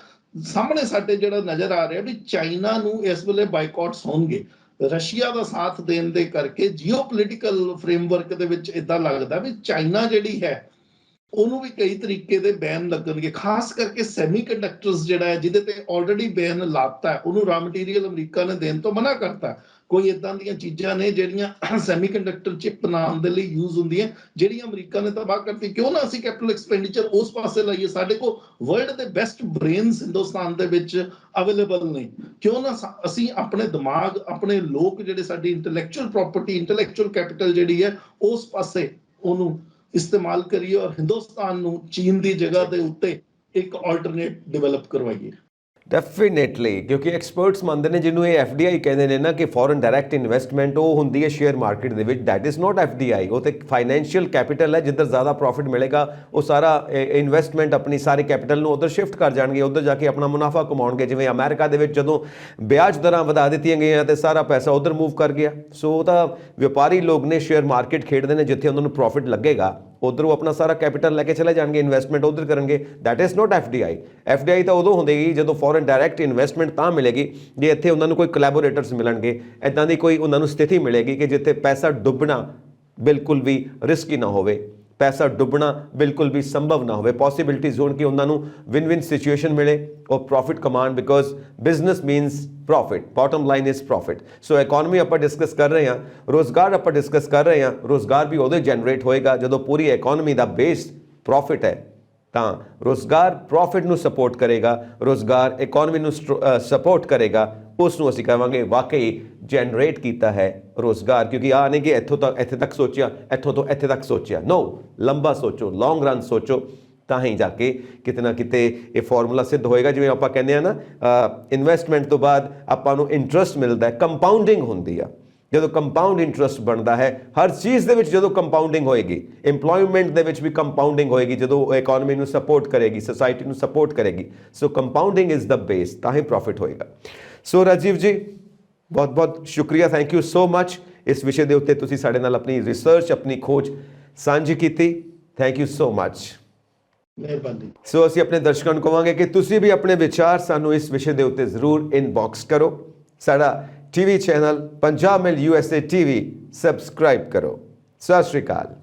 ਸਾਹਮਣੇ ਸਾਡੇ ਜਿਹੜਾ ਨਜ਼ਰ ਆ ਰਿਹਾ ਵੀ ਚਾਈਨਾ ਨੂੰ ਇਸ ਵੇਲੇ ਬਾਈਕਾਟਸ ਹੋਣਗੇ, ਰਸ਼ੀਆ ਦਾ ਸਾਥ ਦੇਣ ਦੇ ਕਰਕੇ ਜੀਓਪੋਲਿਟੀਕਲ ਫਰੇਮਵਰਕ ਦੇ ਵਿੱਚ ਇਦਾਂ ਲੱਗਦਾ ਵੀ ਚਾਈਨਾ ਜਿਹੜੀ ਹੈ ਉਹਨੂੰ ਵੀ ਕਈ ਤਰੀਕੇ ਦੇ ਬੈਨ ਲੱਗਣਗੇ, ਖਾਸ ਕਰਕੇ ਸੈਮੀਕੰਡਕਟਰਸ ਜਿਹੜਾ ਹੈ ਜਿਹਦੇ ਤੇ ਆਲਰੇਡੀ ਬੈਨ ਲਾਤਾ, ਉਹਨੂੰ ਰਾ ਮਟੀਰੀਅਲ ਅਮਰੀਕਾ ਨੇ ਦੇਣ ਤੋਂ ਮਨਾ ਕਰਤਾ। ਕੋਈ ਇਦਾਂ ਦੀਆਂ ਚੀਜ਼ਾਂ ਨੇ ਜਿਹੜੀਆਂ ਸੈਮੀਕੰਡਕਟਰ ਚਿਪ ਬਣਾਉਣ ਦੇ ਲਈ ਯੂਜ਼ ਹੁੰਦੀਆਂ, ਜਿਹੜੀਆਂ ਅਮਰੀਕਾ ਨੇ ਤਬਾਹ ਕਰਤੀ। ਕਿਉਂ ਨਾ ਅਸੀਂ ਕੈਪੀਟਲ ਐਕਸਪੈਂਡੀਚਰ ਉਸ ਪਾਸੇ ਲਾਈਏ, ਸਾਡੇ ਕੋਲ ਵਰਲਡ ਦੇ ਬੈਸਟ ਬ੍ਰੇਨਸ ਹਿੰਦੁਸਤਾਨ ਦੇ ਵਿੱਚ ਅਵੇਲੇਬਲ ਨੇ। ਕਿਉਂ ਨਾ ਅਸੀਂ ਆਪਣੇ ਦਿਮਾਗ, ਆਪਣੇ ਲੋਕ ਜਿਹੜੇ ਸਾਡੀ ਇੰਟੈਲੈਕਚੁਅਲ ਪ੍ਰਾਪਰਟੀ, ਇੰਟੈਲੈਕਚੁਅਲ ਕੈਪੀਟਲ ਜਿਹੜੀ ਹੈ, ਉਸ ਪਾਸੇ ਉਹਨੂੰ ਇਸਤੇਮਾਲ ਕਰੀਏ ਔਰ ਹਿੰਦੁਸਤਾਨ ਨੂੰ ਚੀਨ ਦੀ ਜਗ੍ਹਾ ਦੇ ਉੱਤੇ ਇੱਕ ਆਲਟਰਨੇਟ ਡਿਵੈਲਪ ਕਰਵਾਈਏ। ਡੈਫੀਨੇਟਲੀ, ਕਿਉਂਕਿ ਐਕਸਪਰਟਸ ਮੰਨਦੇ ਨੇ, ਜਿਹਨੂੰ ਇਹ FDI ਕਹਿੰਦੇ ਨੇ ਨਾ, ਕਿ ਫੋਰਨ ਡਾਇਰੈਕਟ ਇਨਵੈਸਟਮੈਂਟ, ਉਹ ਹੁੰਦੀ ਹੈ ਸ਼ੇਅਰ ਮਾਰਕੀਟ ਦੇ ਵਿੱਚ। ਦੈਟ ਇਜ਼ ਨਾਟ FDI, ਉਹ ਤੇ ਫਾਈਨੈਂਸ਼ੀਅਲ ਕੈਪੀਟਲ ਹੈ। ਜਿੱਧਰ ਜ਼ਿਆਦਾ ਪ੍ਰੋਫਿਟ ਮਿਲੇਗਾ, ਉਹ ਸਾਰਾ ਇਨਵੈਸਟਮੈਂਟ ਆਪਣੀ ਸਾਰੇ ਕੈਪੀਟਲ ਨੂੰ ਉੱਧਰ ਸ਼ਿਫਟ ਕਰ ਜਾਣਗੇ, ਉੱਧਰ ਜਾ ਕੇ ਆਪਣਾ ਮੁਨਾਫਾ ਕਮਾਉਣਗੇ। ਜਿਵੇਂ ਅਮਰੀਕਾ ਦੇ ਵਿੱਚ ਜਦੋਂ ਵਿਆਜ ਦਰਾਂ ਵਧਾ ਦਿੱਤੀਆਂ ਗਈਆਂ ਤੇ ਸਾਰਾ ਪੈਸਾ ਉੱਧਰ ਮੂਵ ਕਰ ਗਿਆ। ਸੋ ਉਹ ਤਾਂ ਵਪਾਰੀ ਲੋਕ ਨੇ, ਸ਼ੇਅਰ ਮਾਰਕੀਟ ਖੇਡਦੇ ਨੇ, ਜਿੱਥੇ ਉਹਨਾਂ ਨੂੰ ਪ੍ਰੋਫਿਟ ਲੱਗੇਗਾ ਉਧਰ ਉਹ ਆਪਣਾ ਸਾਰਾ ਕੈਪੀਟਲ ਲੈ ਕੇ ਚਲੇ ਜਾਣਗੇ, ਇਨਵੈਸਟਮੈਂਟ ਉਧਰ ਕਰਨਗੇ। That is not FDI। FDI ਤਾਂ ਉਦੋਂ ਹੁੰਦੀ ਜਦੋਂ ਫੋਰਨ ਡਾਇਰੈਕਟ ਇਨਵੈਸਟਮੈਂਟ ਤਾਂ ਮਿਲੇਗੀ ਜੇ ਇੱਥੇ ਉਹਨਾਂ ਨੂੰ ਕੋਈ ਕੋਲੈਬੋਰੇਟਰਸ ਮਿਲਣਗੇ, ਇੱਦਾਂ ਦੀ ਕੋਈ ਉਹਨਾਂ ਨੂੰ ਸਥਿਤੀ ਮਿਲੇਗੀ ਕਿ ਜਿੱਥੇ ਪੈਸਾ ਡੁੱਬਣਾ ਬਿਲਕੁਲ ਵੀ ਰਿਸਕੀ ਨਾ ਹੋਵੇ। ਪੈਸਾ ਡੁੱਬਣਾ ਬਿਲਕੁਲ ਵੀ ਸੰਭਵ ਨਾ ਹੋਵੇ। ਪੋਸੀਬਿਲਿਟੀਜ਼ ਹੋਣ ਕਿ ਉਹਨਾਂ ਨੂੰ ਵਿਨ ਵਿਨ ਸਿਚੁਏਸ਼ਨ ਮਿਲੇ, ਉਹ ਪ੍ਰੋਫਿਟ ਕਮਾਉਣ, because business means profit, bottom line is profit. So economy ਆਪਾਂ ਡਿਸਕਸ ਕਰ ਰਹੇ ਹਾਂ, ਰੋਜ਼ਗਾਰ ਆਪਾਂ ਡਿਸਕਸ ਕਰ ਰਹੇ ਹਾਂ। ਰੋਜ਼ਗਾਰ ਵੀ ਉਦੋਂ ਜਨਰੇਟ ਹੋਏਗਾ ਜਦੋਂ ਪੂਰੀ ਇਕਨੋਮੀ ਦਾ ਬੇਸ ਪ੍ਰੋਫਿਟ ਹੈ, ਤਾਂ ਰੋਜ਼ਗਾਰ ਪ੍ਰੋਫਿਟ ਨੂੰ ਸਪੋਰਟ ਕਰੇਗਾ, ਰੋਜ਼ਗਾਰ ਇਕਨੋਮੀ ਨੂੰ ਸਪੋਰਟ ਕਰੇਗਾ। ਉਸ ਨੂੰ ਅਸੀਂ ਕਹਾਂਗੇ ਵਾਕਈ ਜਨਰੇਟ ਕੀਤਾ ਹੈ ਰੋਜ਼ਗਾਰ। ਕਿਉਂਕਿ ਆ ਨਹੀਂ ਕਿ ਇੱਥੋਂ ਤੱਕ ਇੱਥੇ ਤੱਕ ਸੋਚਿਆ, ਇੱਥੋਂ ਤੋਂ ਇੱਥੇ ਤੱਕ ਸੋਚਿਆ, ਨੋ, ਲੰਬਾ ਸੋਚੋ, ਲੌਂਗ ਰਨ ਸੋਚੋ, ਤਾਂ ਹੀ ਜਾ ਕੇ ਕਿਤੇ ਨਾ ਕਿਤੇ ਇਹ ਫਾਰਮੂਲਾ ਸਿੱਧ ਹੋਏਗਾ। ਜਿਵੇਂ ਆਪਾਂ ਕਹਿੰਦੇ ਆ ਨਾ, ਇਨਵੈਸਟਮੈਂਟ ਤੋਂ ਬਾਅਦ ਆਪਾਂ ਨੂੰ ਇੰਟਰਸਟ ਮਿਲਦਾ ਹੈ, ਕੰਪਾਊਂਡਿੰਗ ਹੁੰਦੀ ਆ। ਜਦੋਂ ਕੰਪਾਊਂਡ ਇੰਟਰਸਟ ਬਣਦਾ ਹੈ ਹਰ ਚੀਜ਼ ਦੇ ਵਿੱਚ, ਜਦੋਂ ਕੰਪਾਊਂਡਿੰਗ ਹੋਏਗੀ, ਇੰਪਲੋਇਮੈਂਟ ਦੇ ਵਿੱਚ ਵੀ ਕੰਪਾਊਂਡਿੰਗ ਹੋਏਗੀ, ਜਦੋਂ ਉਹ ਇਕਨੋਮੀ ਨੂੰ ਸਪੋਰਟ ਕਰੇਗੀ, ਸੋਸਾਇਟੀ ਨੂੰ ਸਪੋਰਟ ਕਰੇਗੀ। ਸੋ ਕੰਪਾਊਂਡਿੰਗ ਇਜ਼ ਦ ਬੇਸ, ਤਾਂ ਹੀ ਪ੍ਰੋਫਿਟ ਹੋਏਗਾ। ਸੋ ਰਾਜੀਵ ਜੀ, ਬਹੁਤ ਬਹੁਤ ਸ਼ੁਕਰੀਆ, ਥੈਂਕ ਯੂ ਸੋ ਮਚ। ਇਸ ਵਿਸ਼ੇ ਦੇ ਉੱਤੇ ਤੁਸੀਂ ਸਾਡੇ ਨਾਲ ਆਪਣੀ ਰਿਸਰਚ, ਆਪਣੀ ਖੋਜ ਸਾਂਝੀ ਕੀਤੀ, ਥੈਂਕ ਯੂ ਸੋ ਮਚ। ਮਿਹਰਬਾਨੀ। ਸੋ ਅਸੀਂ ਆਪਣੇ ਦਰਸ਼ਕਾਂ ਨੂੰ ਕਹਾਂਗੇ ਕਿ ਤੁਸੀਂ ਵੀ ਆਪਣੇ ਵਿਚਾਰ ਸਾਨੂੰ ਇਸ ਵਿਸ਼ੇ ਦੇ ਉੱਤੇ ਜ਼ਰੂਰ ਇਨਬਾਕਸ ਕਰੋ। ਸਾਡਾ ਟੀਵੀ ਚੈਨਲ ਪੰਜਾਬ ਮਿਲ USA TV ਸਬਸਕ੍ਰਾਈਬ ਕਰੋ। ਸਤਿ ਸ਼੍ਰੀ ਅਕਾਲ।